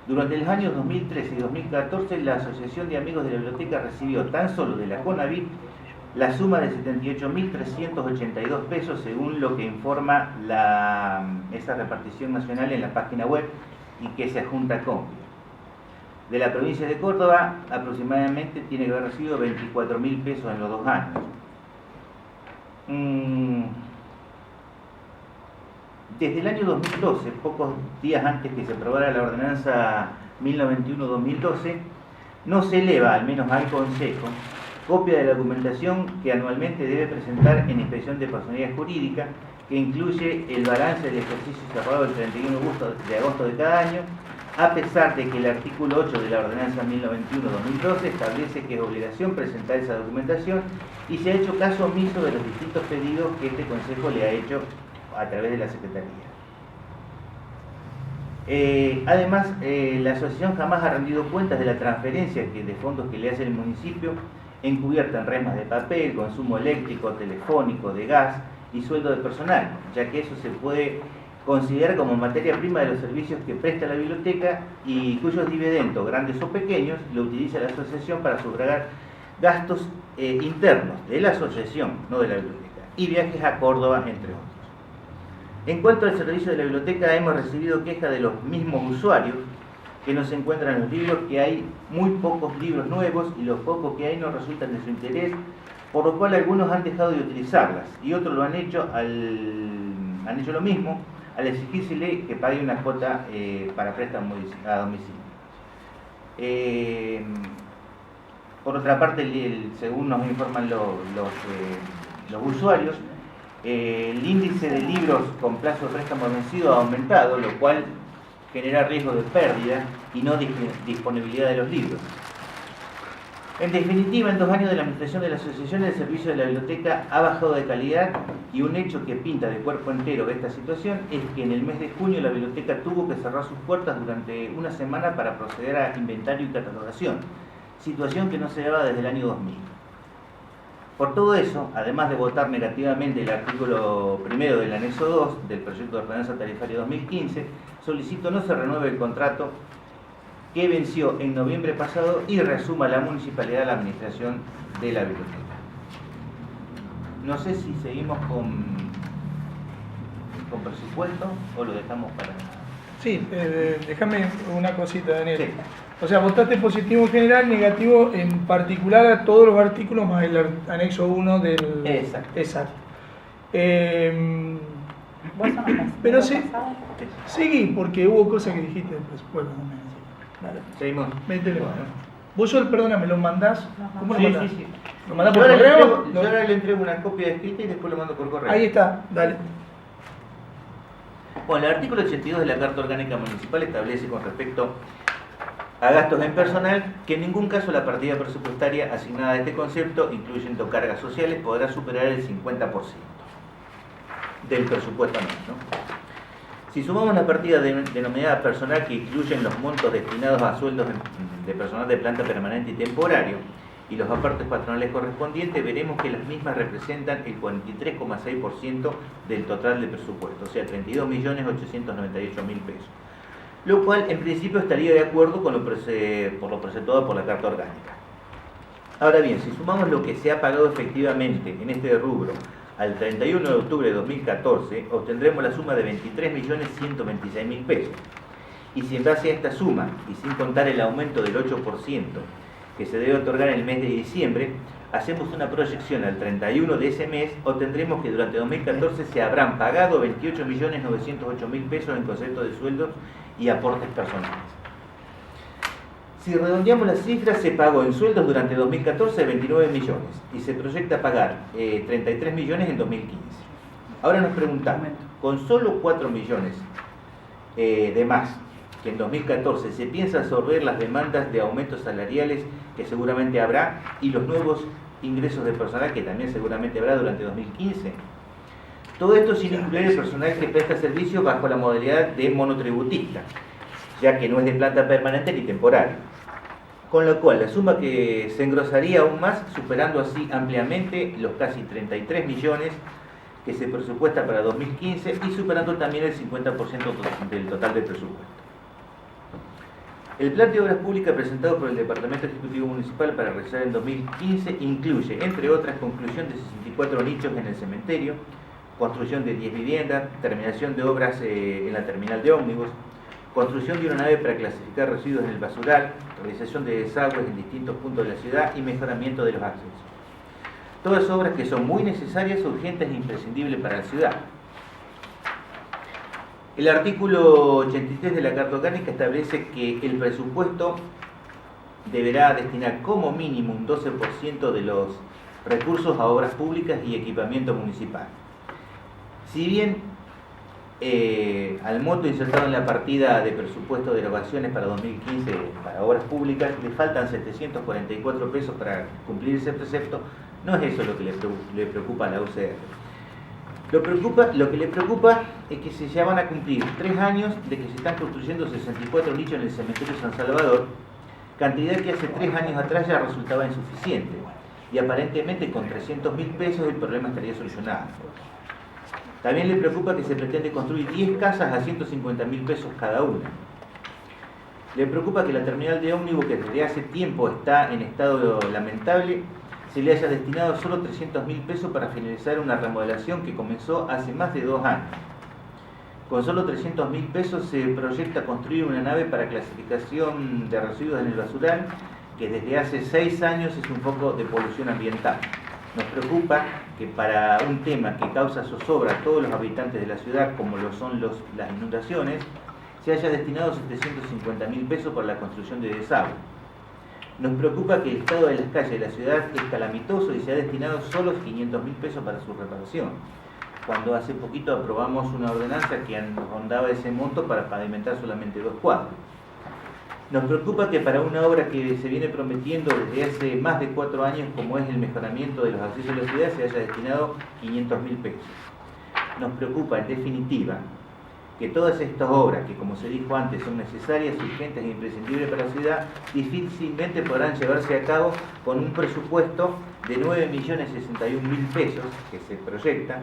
Durante los años 2013 y 2014, la Asociación de Amigos de la Biblioteca recibió tan solo de la CONAVIT la suma de 78.382 pesos, según lo que informa esa repartición nacional en la página web y que se adjunta copia. De la provincia de Córdoba, aproximadamente tiene que haber recibido 24.000 pesos en los 2 años. Desde el año 2012, pocos días antes que se aprobara la ordenanza 1091-2012, no se eleva, al menos al Consejo, copia de la documentación que anualmente debe presentar en inspección de personalidad jurídica, que incluye el balance del ejercicio cerrado el 31 de agosto de cada año, a pesar de que el artículo 8 de la ordenanza 1091-2012 establece que es obligación presentar esa documentación, y se ha hecho caso omiso de los distintos pedidos que este Consejo le ha hecho a través de la Secretaría. Además, la asociación jamás ha rendido cuentas de la transferencia de fondos que le hace el municipio, encubierta en remas de papel, consumo eléctrico, telefónico, de gas y sueldo de personal, ya que eso se puede considerar como materia prima de los servicios que presta la biblioteca y cuyos dividendos, grandes o pequeños, lo utiliza la asociación para sufragar gastos internos de la asociación, no de la biblioteca, y viajes a Córdoba, entre otros. En cuanto al servicio de la biblioteca, hemos recibido quejas de los mismos usuarios que no se encuentran en los libros, que hay muy pocos libros nuevos y los pocos que hay no resultan de su interés, por lo cual algunos han dejado de utilizarlas y otros lo han hecho lo mismo al exigírsele que pague una cuota para préstamo a domicilio. Por otra parte, según nos informan los usuarios, el índice de libros con plazo de préstamo vencido ha aumentado, lo cual genera riesgo de pérdida y no disponibilidad de los libros. En definitiva, en 2 años de la administración de la asociación, el servicio de la biblioteca ha bajado de calidad, y un hecho que pinta de cuerpo entero esta situación es que en el mes de junio la biblioteca tuvo que cerrar sus puertas durante una semana para proceder a inventario y catalogación, situación que no se daba desde el año 2000. Por todo eso, además de votar negativamente el artículo 1 del anexo 2 del proyecto de ordenanza tarifaria 2015, solicito no se renueve el contrato que venció en noviembre pasado y reasuma la municipalidad la administración de la biblioteca. No sé si seguimos con presupuesto o lo dejamos para... Sí, déjame una cosita, Daniel. Sí. O sea, votaste positivo en general, negativo en particular a todos los artículos más el anexo 1 del... Exacto. Exacto. ¿Vos no estás? Pero ¿Vos sí, pasado? seguí, porque hubo cosas que dijiste del presupuesto. Dale, Seguimos. métele mano. Vos solo, perdóname, ¿lo mandás? ¿Cómo lo Sí, mandás? sí, sí. ¿Lo mandás Yo por ahora, correo? yo ahora le entrego una copia escrita y después lo mando por correo. Ahí está, dale. Bueno, el artículo 82 de la Carta Orgánica Municipal establece con respecto a gastos en personal que en ningún caso la partida presupuestaria asignada a este concepto, incluyendo cargas sociales, podrá superar el 50% del presupuesto anual, ¿no? Si sumamos la partida denominada personal, que incluyen los montos destinados a sueldos de personal de planta permanente y temporario y los aportes patronales correspondientes, veremos que las mismas representan el 43,6% del total del presupuesto, o sea, 32.898.000 pesos. Lo cual, en principio, estaría de acuerdo con lo preceptuado por la Carta Orgánica. Ahora bien, si sumamos lo que se ha pagado efectivamente en este rubro al 31 de octubre de 2014, obtendremos la suma de 23.126.000 pesos. Y si en base a esta suma, y sin contar el aumento del 8% que se debe otorgar en el mes de diciembre, hacemos una proyección al 31 de ese mes, obtendremos que durante 2014 se habrán pagado 28.908.000 pesos en concepto de sueldos y aportes personales. Si redondeamos las cifras, se pagó en sueldos durante 2014 29 millones y se proyecta pagar 33 millones en 2015. Ahora nos preguntamos, con solo 4 millones de más que en 2014, ¿se piensa absorber las demandas de aumentos salariales que seguramente habrá y los nuevos ingresos de personal que también seguramente habrá durante 2015? Todo esto sin incluir el personal que presta servicio bajo la modalidad de monotributista, ya que no es de planta permanente ni temporaria. Con lo cual, la suma que se engrosaría aún más, superando así ampliamente los casi 33 millones que se presupuesta para 2015 y superando también el 50% del total del presupuesto. El plan de obras públicas presentado por el Departamento Ejecutivo Municipal para realizar en 2015 incluye, entre otras, conclusión de 64 nichos en el cementerio, construcción de 10 viviendas, terminación de obras en la terminal de ómnibus, construcción de una nave para clasificar residuos en el basural, realización de desagües en distintos puntos de la ciudad y mejoramiento de los accesos. Todas obras que son muy necesarias, urgentes e imprescindibles para la ciudad. El artículo 83 de la Carta Orgánica establece que el presupuesto deberá destinar como mínimo un 12% de los recursos a obras públicas y equipamiento municipal. Si bien al monto insertado en la partida de presupuesto de erogaciones para 2015 para obras públicas le faltan 744 pesos para cumplir ese precepto, no es eso lo que le preocupa a la UCR. Lo que le preocupa es que se ya van a cumplir 3 años de que se están construyendo 64 nichos en el cementerio San Salvador, cantidad que hace 3 años atrás ya resultaba insuficiente, y aparentemente con 300.000 pesos el problema estaría solucionado. También le preocupa que se pretende construir 10 casas a 150.000 pesos cada una. Le preocupa que la terminal de ómnibus, que desde hace tiempo está en estado lamentable, se le haya destinado solo 300.000 pesos para finalizar una remodelación que comenzó hace más de 2 años. Con solo 300.000 pesos se proyecta construir una nave para clasificación de residuos en el basural, que desde hace 6 años es un foco de polución ambiental. Nos preocupa que para un tema que causa zozobra a todos los habitantes de la ciudad, como lo son las inundaciones, se haya destinado 750.000 pesos para la construcción de desagüe. Nos preocupa que el estado de las calles de la ciudad es calamitoso y se ha destinado solo 500.000 pesos para su reparación, cuando hace poquito aprobamos una ordenanza que rondaba ese monto para pavimentar solamente 2 cuadras. Nos preocupa que para una obra que se viene prometiendo desde hace más de 4 años, como es el mejoramiento de los accesos a la ciudad, se haya destinado 500.000 pesos. Nos preocupa, en definitiva, que todas estas obras, que como se dijo antes son necesarias, urgentes e imprescindibles para la ciudad, difícilmente podrán llevarse a cabo con un presupuesto de 9.061.000 pesos que se proyecta,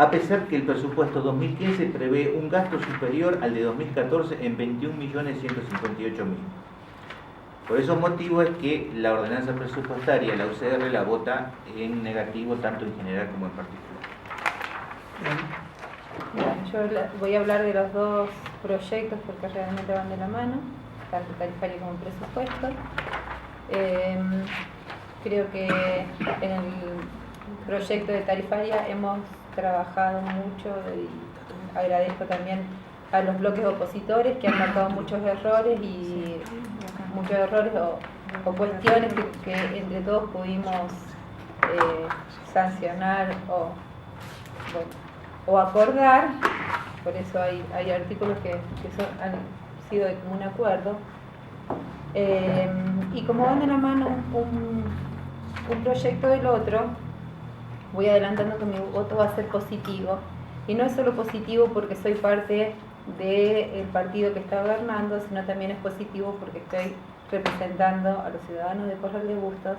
a pesar que el presupuesto 2015 prevé un gasto superior al de 2014 en 21.158.000. Por esos motivos es que la ordenanza presupuestaria, la UCR, la vota en negativo tanto en general como en particular. Yo voy a hablar de los dos proyectos porque realmente van de la mano, tanto tarifario como presupuesto. Creo que en el proyecto de tarifaria hemos trabajado mucho y agradezco también a los bloques opositores que han marcado muchos errores o cuestiones que entre todos pudimos sancionar o acordar. Por eso hay artículos que han sido de común acuerdo, y como van de la mano un proyecto del otro, voy adelantando que mi voto va a ser positivo, y no es solo positivo porque soy parte del partido que está gobernando, sino también es positivo porque estoy representando a los ciudadanos de Corral de Bustos,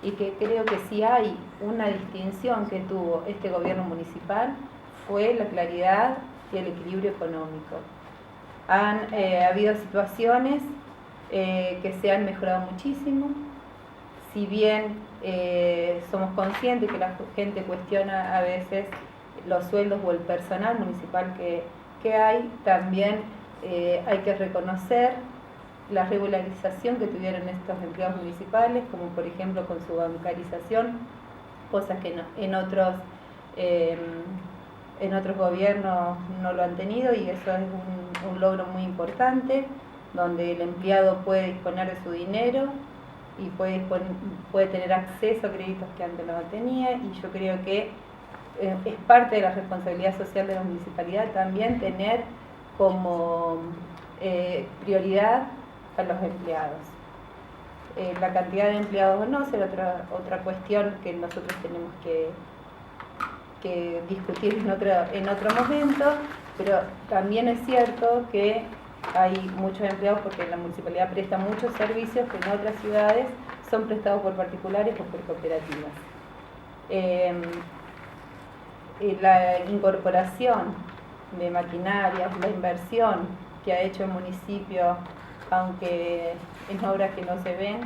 y que creo que si hay una distinción que tuvo este gobierno municipal fue la claridad y el equilibrio económico. Han habido situaciones que se han mejorado muchísimo, si bien somos conscientes que la gente cuestiona a veces los sueldos o el personal municipal que hay, también hay que reconocer la regularización que tuvieron estos empleados municipales, como por ejemplo con su bancarización, cosas que en otros gobiernos no lo han tenido, y eso es un logro muy importante, donde el empleado puede disponer de su dinero y puede tener acceso a créditos que antes no tenía, y yo creo que es parte de la responsabilidad social de la municipalidad también tener como prioridad a los empleados. La cantidad de empleados o no será otra cuestión que nosotros tenemos que discutir en otro momento, pero también es cierto que hay muchos empleados porque la municipalidad presta muchos servicios que en otras ciudades son prestados por particulares o por cooperativas. La incorporación de maquinarias, la inversión que ha hecho el municipio, aunque en obras que no se ven,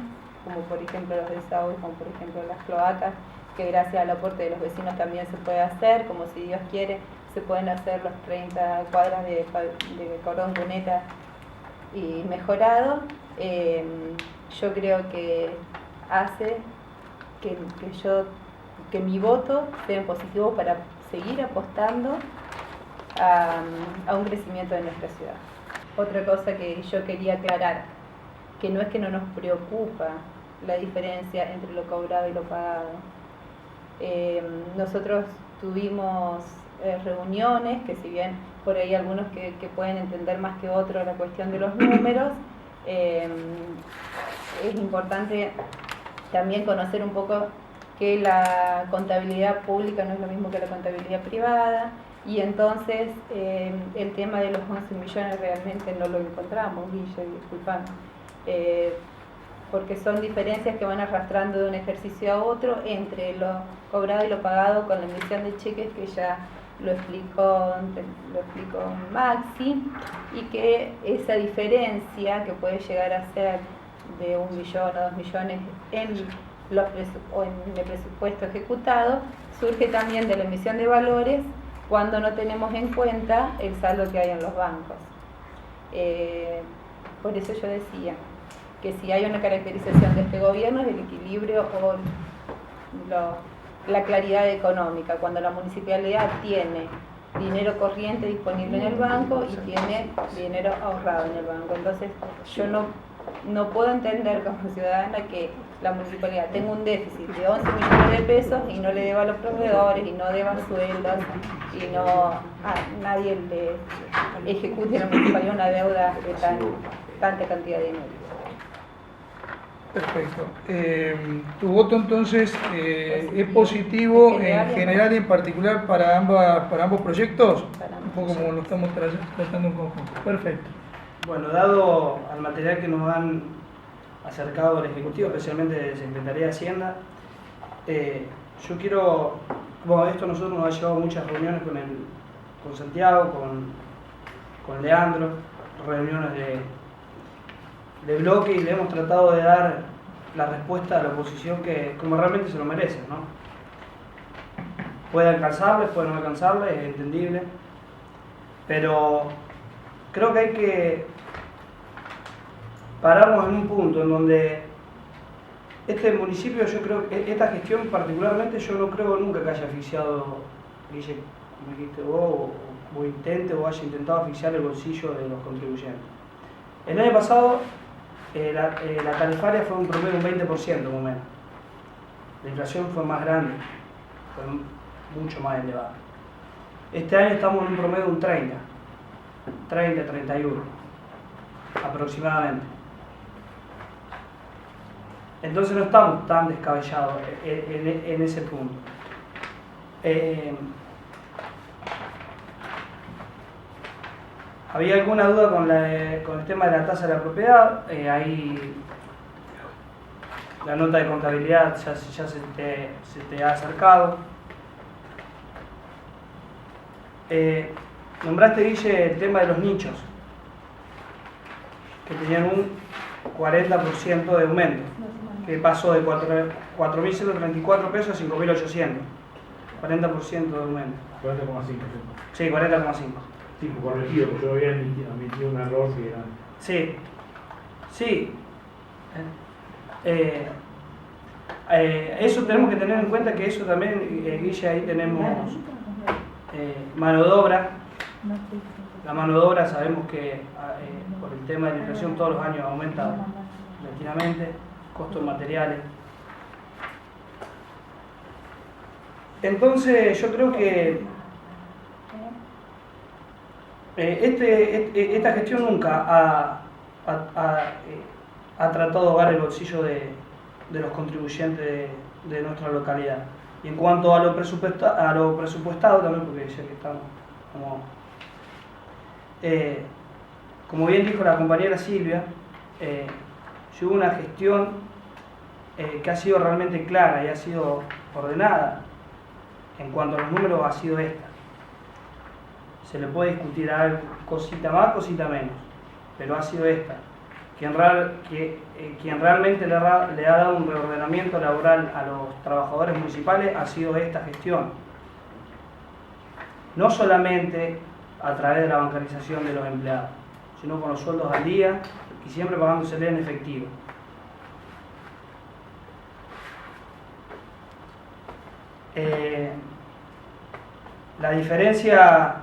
como por ejemplo los desagües, como por ejemplo las cloacas, que gracias al aporte de los vecinos también se puede hacer, como si Dios quiere, se pueden hacer los 30 cuadras de cordón cuneta y mejorado. Yo creo que hace que mi voto sea en positivo para seguir apostando a un crecimiento de nuestra ciudad. Otra cosa que yo quería aclarar, que no es que no nos preocupa la diferencia entre lo cobrado y lo pagado. Nosotros tuvimos reuniones, que si bien por ahí algunos que pueden entender más que otros la cuestión de los números, es importante también conocer un poco que la contabilidad pública no es lo mismo que la contabilidad privada, y entonces el tema de los 11 millones realmente no lo encontramos, Guille, disculpame, porque son diferencias que van arrastrando de un ejercicio a otro entre lo cobrado y lo pagado, con la emisión de cheques, que ya lo explicó Maxi, y que esa diferencia que puede llegar a ser de 1 millón o 2 millones en el presupuesto ejecutado surge también de la emisión de valores cuando no tenemos en cuenta el saldo que hay en los bancos. Por eso yo decía que si hay una caracterización de este gobierno es el equilibrio o la claridad económica, cuando la municipalidad tiene dinero corriente disponible en el banco y tiene dinero ahorrado en el banco. Entonces yo no puedo entender como ciudadana que la municipalidad tenga un déficit de 11 millones de pesos y no le deba a los proveedores y no deba sueldos y nadie le ejecute a la municipalidad una deuda de tanta cantidad de dinero. Perfecto. Tu voto entonces es positivo en general y en particular para ambos proyectos, un poco como lo estamos tratando en conjunto. Perfecto. Bueno, dado al material que nos han acercado al Ejecutivo, especialmente de Secretaría de Hacienda, yo quiero, bueno, esto nosotros nos ha llevado muchas reuniones con Santiago, con Leandro, reuniones de bloque, y le hemos tratado de dar la respuesta a la oposición que como realmente se lo merece, ¿no? Puede alcanzarle, puede no alcanzarle, es entendible, pero creo que hay que pararnos en un punto en donde este municipio, yo creo que esta gestión particularmente, yo no creo nunca que haya asfixiado, Guille, como dijiste vos, o intente o haya intentado asfixiar el bolsillo de los contribuyentes. El año pasado la tarifaria fue un promedio de un 20% más o menos. La inflación fue más grande, fue mucho más elevada. Este año estamos en un promedio de un 30, 31 aproximadamente. Entonces no estamos tan descabellados en ese punto. ¿Había alguna duda con el tema de la tasa de la propiedad? Ahí la nota de contabilidad ya se te ha acercado. Nombraste, Guille, el tema de los nichos, que tenían un 40% de aumento, que pasó de 4.134 pesos a 5.800. 40% de aumento. 40,5%. Sí, 40,5%. Sí, corregido, porque yo había admitido un error que era... Sí, sí. Eso tenemos que tener en cuenta, que eso también, Guille, ahí tenemos mano de obra. La mano de obra sabemos que por el tema de la inflación todos los años aumenta repentinamente, costos de materiales. Entonces yo creo que esta gestión nunca ha tratado de ahogar el bolsillo de los contribuyentes de nuestra localidad. Y en cuanto a lo presupuestado también, porque ya que estamos como bien dijo la compañera Silvia, hubo una gestión que ha sido realmente clara y ha sido ordenada en cuanto a los números, ha sido esta. Se le puede discutir algo, cosita más, cosita menos, pero ha sido esta. Quien realmente le ha dado un reordenamiento laboral a los trabajadores municipales ha sido esta gestión. No solamente a través de la bancarización de los empleados, sino con los sueldos al día y siempre pagándosele en efectivo. La diferencia,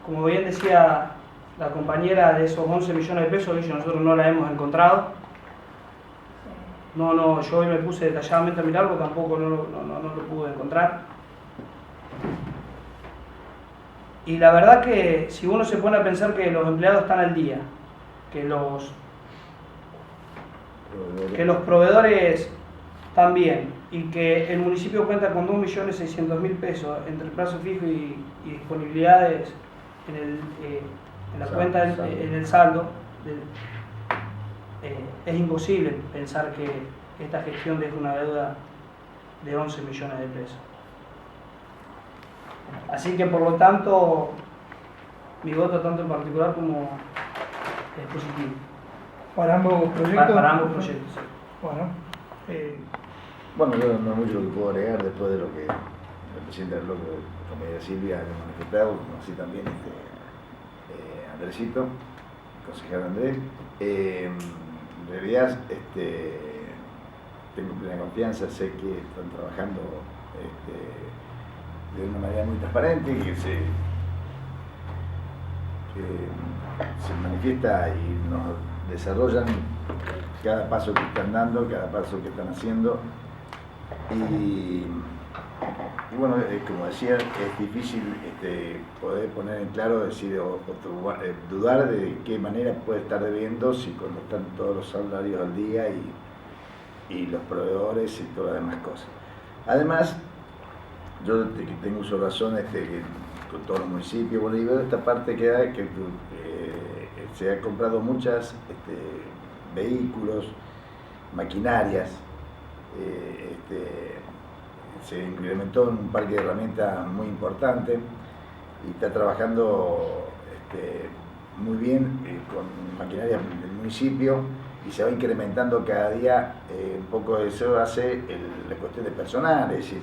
como bien decía la compañera, de esos 11 millones de pesos, nosotros no la hemos encontrado. Yo hoy me puse detalladamente a mirarlo, tampoco no lo pude encontrar. Y la verdad que si uno se pone a pensar que los empleados están al día, que los proveedores también, y que el municipio cuenta con 2.600.000 pesos entre plazo fijo y disponibilidades en la cuenta, en el saldo, es imposible pensar que esta gestión deje una deuda de 11 millones de pesos. Así que por lo tanto, mi voto tanto en particular como es positivo. ¿Para ambos proyectos? Para ambos proyectos, sí. Bueno, Bueno, yo no hay mucho lo que puedo agregar después de lo que el presidente del bloque compañera Silvia lo ha manifestado, como así también Andresito, consejero Andrés. En realidad tengo plena confianza, sé que están trabajando de una manera muy transparente, que se manifiesta y nos desarrollan cada paso que están dando, cada paso que están haciendo. Y bueno, como decía, es difícil poder poner en claro, decir o dudar de qué manera puede estar debiendo si cuando están todos los salarios al día y los proveedores y todas las demás cosas. Además, yo que tengo uso de razón con todos los municipios, bueno, y veo esta parte que se han comprado muchas vehículos, maquinarias, se incrementó en un parque de herramientas muy importante y está trabajando muy bien con maquinaria del municipio y se va incrementando cada día un poco de eso hace la cuestión de personal, es decir,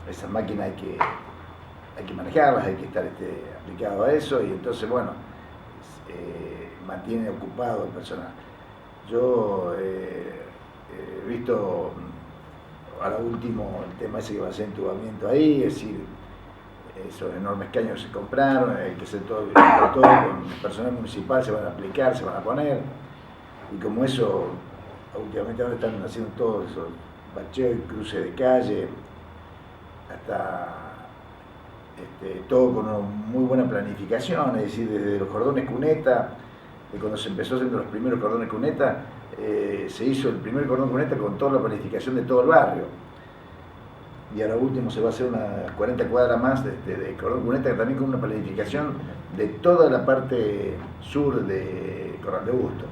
esas máquinas hay que manejarlas, hay que estar aplicado a eso y entonces bueno, mantiene ocupado el personal. Yo he visto ahora último el tema ese que va a ser entubamiento ahí, es decir, esos enormes caños se compraron, hay que hacer todo con el personal municipal, se van a aplicar, se van a poner, y como eso, últimamente ahora están haciendo todo eso, bacheo y cruce de calle, hasta todo con una muy buena planificación, es decir, desde los cordones cuneta, cuando se empezó haciendo los primeros cordones cuneta, se hizo el primer cordón cuneta con toda la planificación de todo el barrio. Y ahora último se va a hacer unas 40 cuadras más de cordón cuneta, también con una planificación de toda la parte sur de Corral de Busto.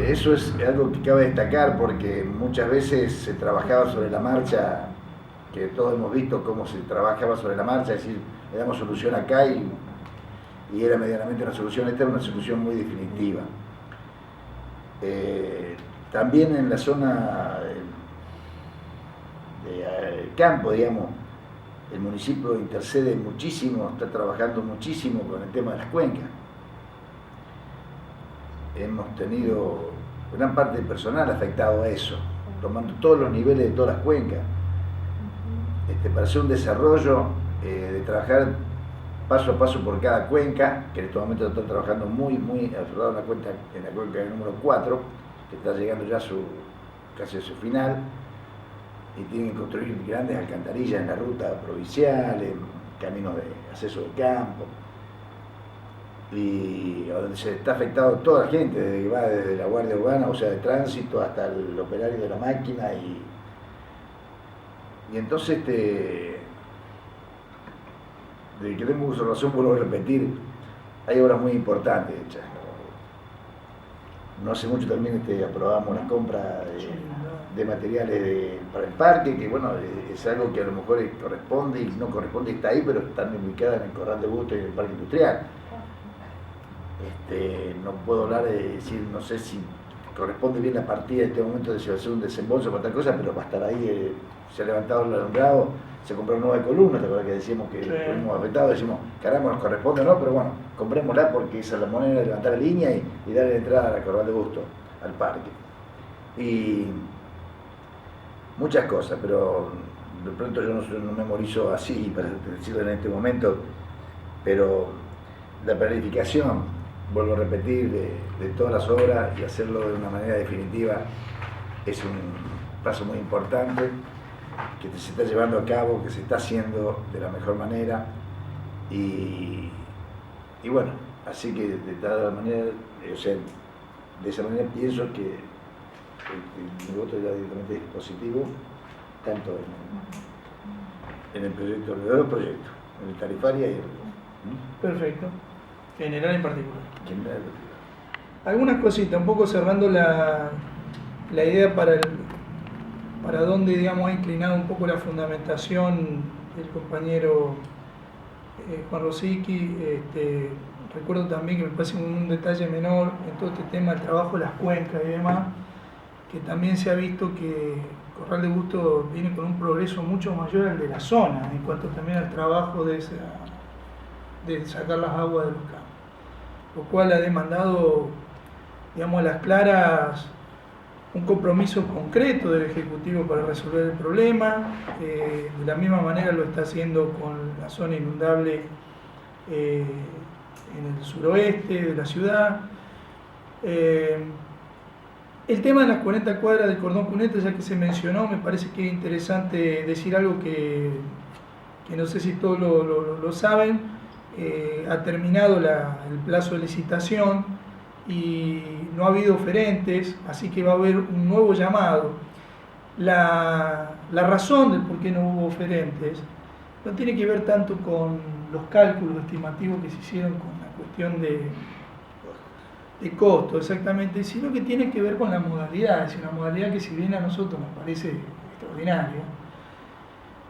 Eso es algo que cabe destacar porque muchas veces se trabajaba sobre la marcha, que todos hemos visto cómo se trabajaba sobre la marcha, es decir, le damos solución acá y era medianamente una solución, esta era una solución muy definitiva. También en la zona del campo, digamos, el municipio intercede muchísimo, está trabajando muchísimo con el tema de las cuencas. Hemos tenido gran parte del personal afectado a eso, tomando todos los niveles de todas las cuencas, para hacer un desarrollo de trabajar paso a paso por cada cuenca, que en este momento están trabajando muy aferrado en la cuenca del número 4, que está llegando ya casi a su final, y tienen que construir grandes alcantarillas en la ruta provincial, en caminos de acceso de campo, y donde se está afectado toda la gente, desde que va desde la guardia urbana, o sea, de tránsito, hasta el operario de la máquina, y entonces de que tengo observación, vuelvo a repetir, hay obras muy importantes hechas. No hace mucho también aprobamos la compra de materiales para el parque, que bueno, es algo que a lo mejor corresponde y no corresponde, está ahí, pero están ubicadas en el Corral de Busto y en el Parque Industrial. No puedo hablar de decir, no sé si corresponde bien la partida en este momento de si va a ser un desembolso para tal cosa, pero va a estar ahí, se ha levantado el alumbrado, se compraron 9 columnas, ¿te acuerdas que decíamos que fuimos afectados? Decimos, caramba, nos corresponde o no, pero bueno, comprémosla porque esa es la manera de levantar la línea y darle entrada a la Corral de Busto, al parque. Y muchas cosas, pero de pronto yo no memorizo así para decirlo en este momento, pero la planificación, vuelvo a repetir, de todas las obras y hacerlo de una manera definitiva es un paso muy importante que se está llevando a cabo, que se está haciendo de la mejor manera y bueno, así que de tal manera, o sea, de esa manera pienso que mi voto ya directamente es positivo, tanto en el proyecto, en los dos proyectos, en el tarifaria y el... Perfecto, general en particular. General. Algunas cositas, un poco cerrando la idea para dónde, digamos, ha inclinado un poco la fundamentación del compañero Juan Rosicky. Recuerdo también que me parece un detalle menor en todo este tema del trabajo de las cuencas y demás, que también se ha visto que Corral de Bustos viene con un progreso mucho mayor al de la zona, en cuanto también al trabajo de sacar las aguas de los campos, lo cual ha demandado, digamos, a las claras un compromiso concreto del Ejecutivo para resolver el problema. De la misma manera lo está haciendo con la zona inundable en el suroeste de la ciudad. El tema de las 40 cuadras del cordón cuneta, ya que se mencionó, me parece que es interesante decir algo que no sé si todos lo saben. Ha terminado el plazo de licitación y no ha habido oferentes, así que va a haber un nuevo llamado. La razón del por qué no hubo oferentes no tiene que ver tanto con los cálculos estimativos que se hicieron con la cuestión de costo, exactamente, sino que tiene que ver con la modalidad, es decir, una modalidad que si bien a nosotros nos parece extraordinaria.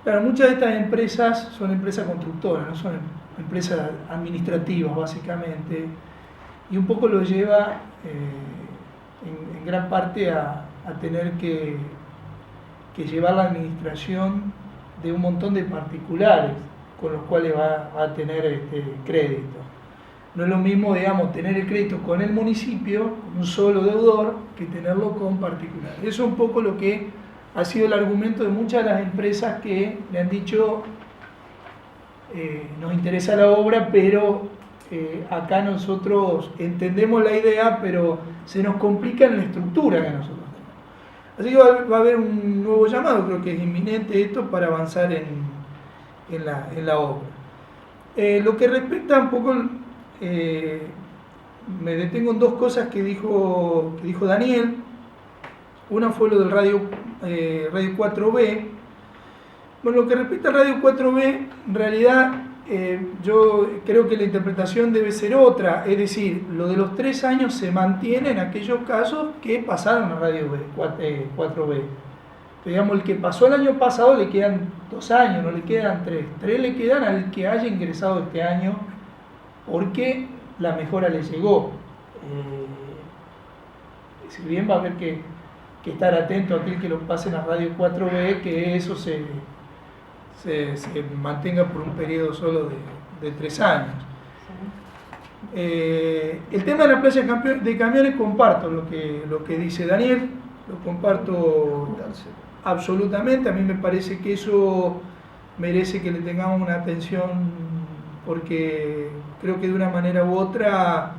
Claro, muchas de estas empresas son empresas constructoras, no son empresas administrativas básicamente, y un poco lo lleva en gran parte a tener que llevar la administración de un montón de particulares con los cuales va a tener crédito. No es lo mismo, digamos, tener el crédito con el municipio, con un solo deudor, que tenerlo con particulares. Eso es un poco lo que ha sido el argumento de muchas de las empresas que le han dicho nos interesa la obra, pero acá nosotros entendemos la idea, pero se nos complica en la estructura que nosotros tenemos. Así que va a haber un nuevo llamado, creo que es inminente esto para avanzar en la obra. Lo que respecta un poco, me detengo en dos cosas que dijo Daniel. Una fue lo del Radio 4B. Bueno, lo que respecta al Radio 4B, en realidad yo creo que la interpretación debe ser otra, es decir, lo de los 3 años se mantiene en aquellos casos que pasaron a Radio 4B. Digamos, el que pasó el año pasado le quedan 2 años, no le quedan 3. 3 le quedan al que haya ingresado este año porque la mejora le llegó. Si bien va a haber que estar atento a aquel que lo pasen a Radio 4B, que eso se mantenga por un periodo solo de 3 años. El tema de la playa de camiones, comparto lo que dice Daniel, lo comparto absolutamente. A mí me parece que eso merece que le tengamos una atención, porque creo que de una manera u otra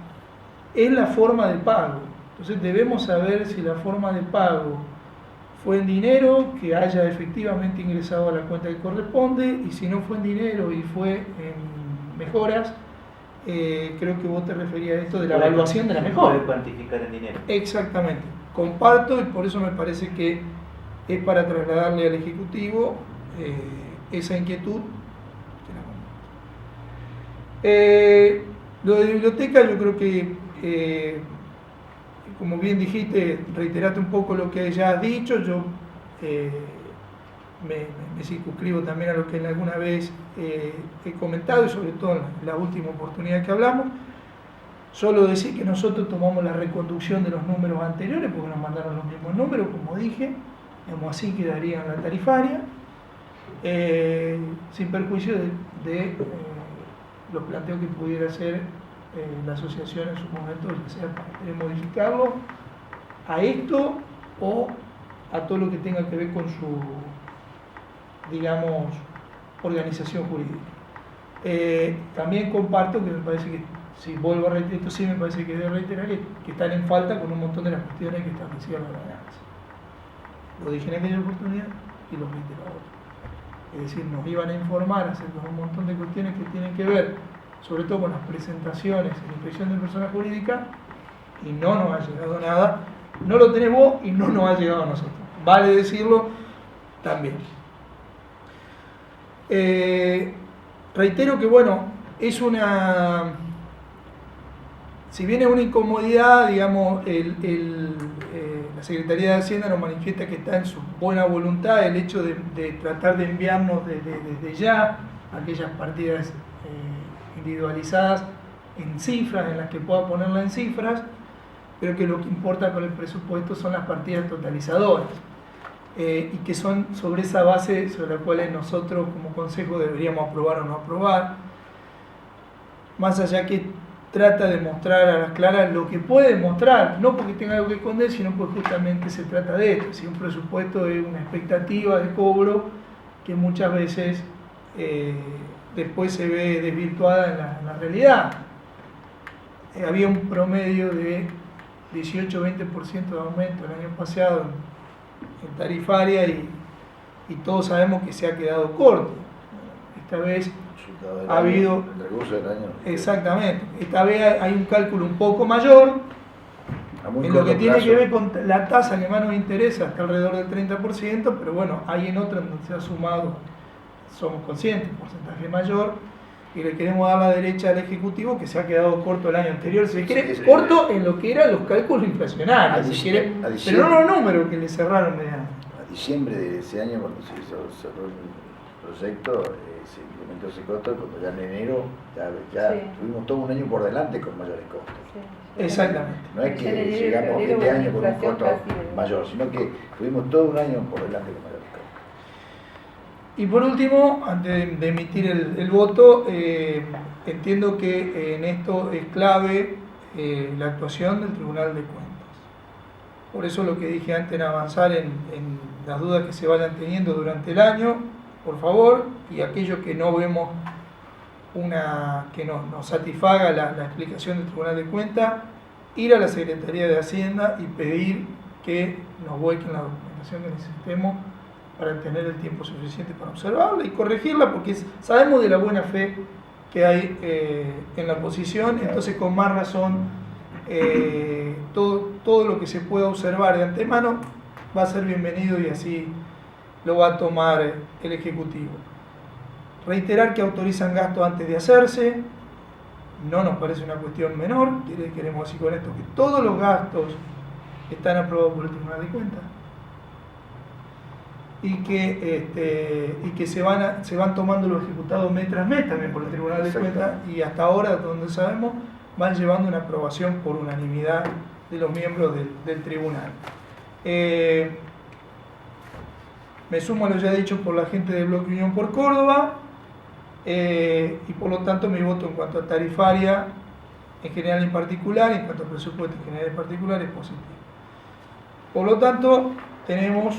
es la forma de pago. Entonces debemos saber si la forma de pago fue en dinero, que haya efectivamente ingresado a la cuenta que corresponde, y si no fue en dinero y fue en mejoras, creo que vos te referías a esto de la evaluación de la mejora. Puede cuantificar en dinero. Exactamente. Comparto, y por eso me parece que es para trasladarle al Ejecutivo esa inquietud. Lo de biblioteca, yo creo que como bien dijiste, reiteraste un poco lo que ya has dicho. Yo me circunscribo también a lo que alguna vez he comentado, y sobre todo en la última oportunidad que hablamos. Solo decir que nosotros tomamos la reconducción de los números anteriores, porque nos mandaron los mismos números, como dije, digamos, así quedaría en la tarifaria, sin perjuicio de los planteos que pudiera hacer la asociación en su momento, ya sea para querer modificarlo a esto o a todo lo que tenga que ver con su, digamos, organización jurídica. También comparto que me parece que, si vuelvo a reiterar, esto sí me parece que debe reiterar, que están en falta con un montón de las cuestiones que establecían la ordenanza. Lo dije en aquella oportunidad y lo reitero ahora. Es decir, nos iban a informar acerca de un montón de cuestiones que tienen que ver, sobre todo con las presentaciones en la inspección de personas jurídicas, y no nos ha llegado nada. No lo tenés vos y no nos ha llegado a nosotros. Vale decirlo también. Reitero que, bueno, es una... Si bien es una incomodidad, digamos, la Secretaría de Hacienda nos manifiesta que está en su buena voluntad el hecho de tratar de enviarnos desde ya aquellas partidas individualizadas en cifras, en las que pueda ponerla en cifras, pero que lo que importa con el presupuesto son las partidas totalizadoras. y que son sobre esa base sobre la cual nosotros como consejo deberíamos aprobar o no aprobar, más allá que trata de mostrar a las claras lo que puede mostrar, no porque tenga algo que esconder, sino porque justamente se trata de esto. Si un presupuesto es una expectativa de cobro que muchas veces después se ve desvirtuada en la realidad. Había un promedio de 18-20% de aumento el año pasado en tarifaria y todos sabemos que se ha quedado corto. Esta vez ha habido... El recurso del año. Exactamente. Esta vez hay un cálculo un poco mayor en lo que tiene que ver con la tasa que más nos interesa, está alrededor del 30%, pero bueno, hay en otras donde se ha sumado, somos conscientes, un porcentaje mayor, y le queremos dar la derecha al Ejecutivo que se ha quedado corto el año anterior, si quiere, corto en lo que eran los cálculos inflacionarios, si quiere, pero no los números que le cerraron mediante. A diciembre de ese año, cuando se cerró el proyecto, se implementó ese costo, cuando ya en enero ya Sí. tuvimos todo un año por delante con mayores costos. Sí. Exactamente. No es que En llegamos enero, este año con un inflación costo casi de- mayor, sino que tuvimos todo un año por delante con mayores costos. Y por último, antes de emitir el voto, entiendo que en esto es clave la actuación del Tribunal de Cuentas. Por eso lo que dije antes en avanzar en las dudas que se vayan teniendo durante el año, por favor, y aquellos que no vemos que nos satisfaga la explicación del Tribunal de Cuentas, ir a la Secretaría de Hacienda y pedir que nos vuelquen la documentación que necesitemos para tener el tiempo suficiente para observarla y corregirla, porque sabemos de la buena fe que hay en la oposición, entonces con más razón todo lo que se pueda observar de antemano va a ser bienvenido y así lo va a tomar el Ejecutivo. Reiterar que autorizan gastos antes de hacerse, no nos parece una cuestión menor, queremos decir con esto que todos los gastos están aprobados por el Tribunal de Cuentas y que se van tomando los ejecutados mes tras mes también por el Tribunal de Cuentas y hasta ahora, donde sabemos, van llevando una aprobación por unanimidad de los miembros del Tribunal. Me sumo a lo ya dicho por la gente del Bloque Unión por Córdoba y por lo tanto mi voto en cuanto a tarifaria en general y en particular, en cuanto a presupuesto en general y en particular, es positivo. Por lo tanto, tenemos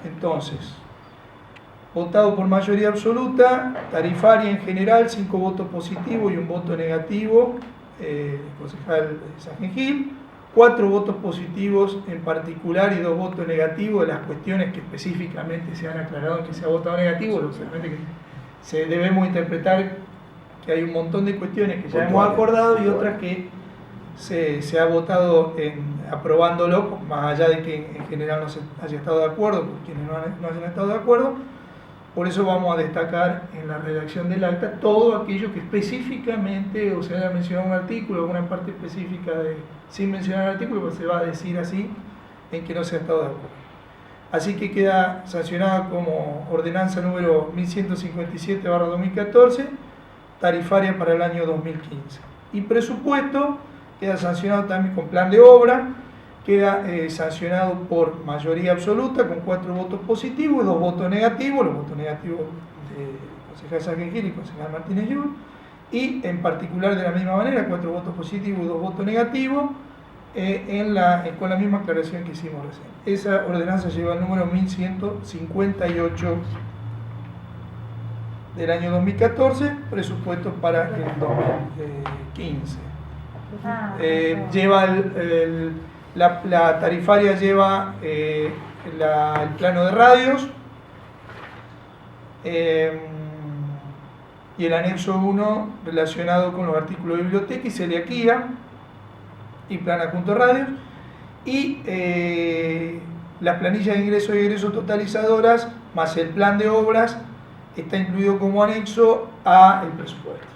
entonces votado por mayoría absoluta, tarifaria en general, 5 votos positivos y un voto negativo, el concejal Sáenz Gil, 4 votos positivos en particular y 2 votos negativos de las cuestiones que específicamente se han aclarado en que se ha votado negativo, lógicamente que debemos interpretar que hay un montón de cuestiones que ya hemos acordado y otras que se ha votado aprobándolo, más allá de que en general no se haya estado de acuerdo, por quienes no hayan estado de acuerdo. Por eso vamos a destacar en la redacción del acta todo aquello que específicamente, o se haya mencionado un artículo, alguna parte específica sin mencionar el artículo, pues se va a decir así en que no se ha estado de acuerdo. Así que queda sancionada como ordenanza número 1157/2014, tarifaria para el año 2015. Y presupuesto queda sancionado también con plan de obra, queda sancionado por mayoría absoluta con 4 votos positivos y 2 votos negativos, los votos negativos del concejal Sáenz Gil y concejal Martínez Llull, y en particular de la misma manera, 4 votos positivos y 2 votos negativos, con la misma aclaración que hicimos recién. Esa ordenanza lleva el número 1158 del año 2014, presupuesto para el 2015. Lleva la tarifaria lleva el plano de radios y el anexo 1 relacionado con los artículos de biblioteca y celiaquía y plan adjunto de radios y las planillas de ingresos y egresos totalizadoras más el plan de obras está incluido como anexo a el presupuesto.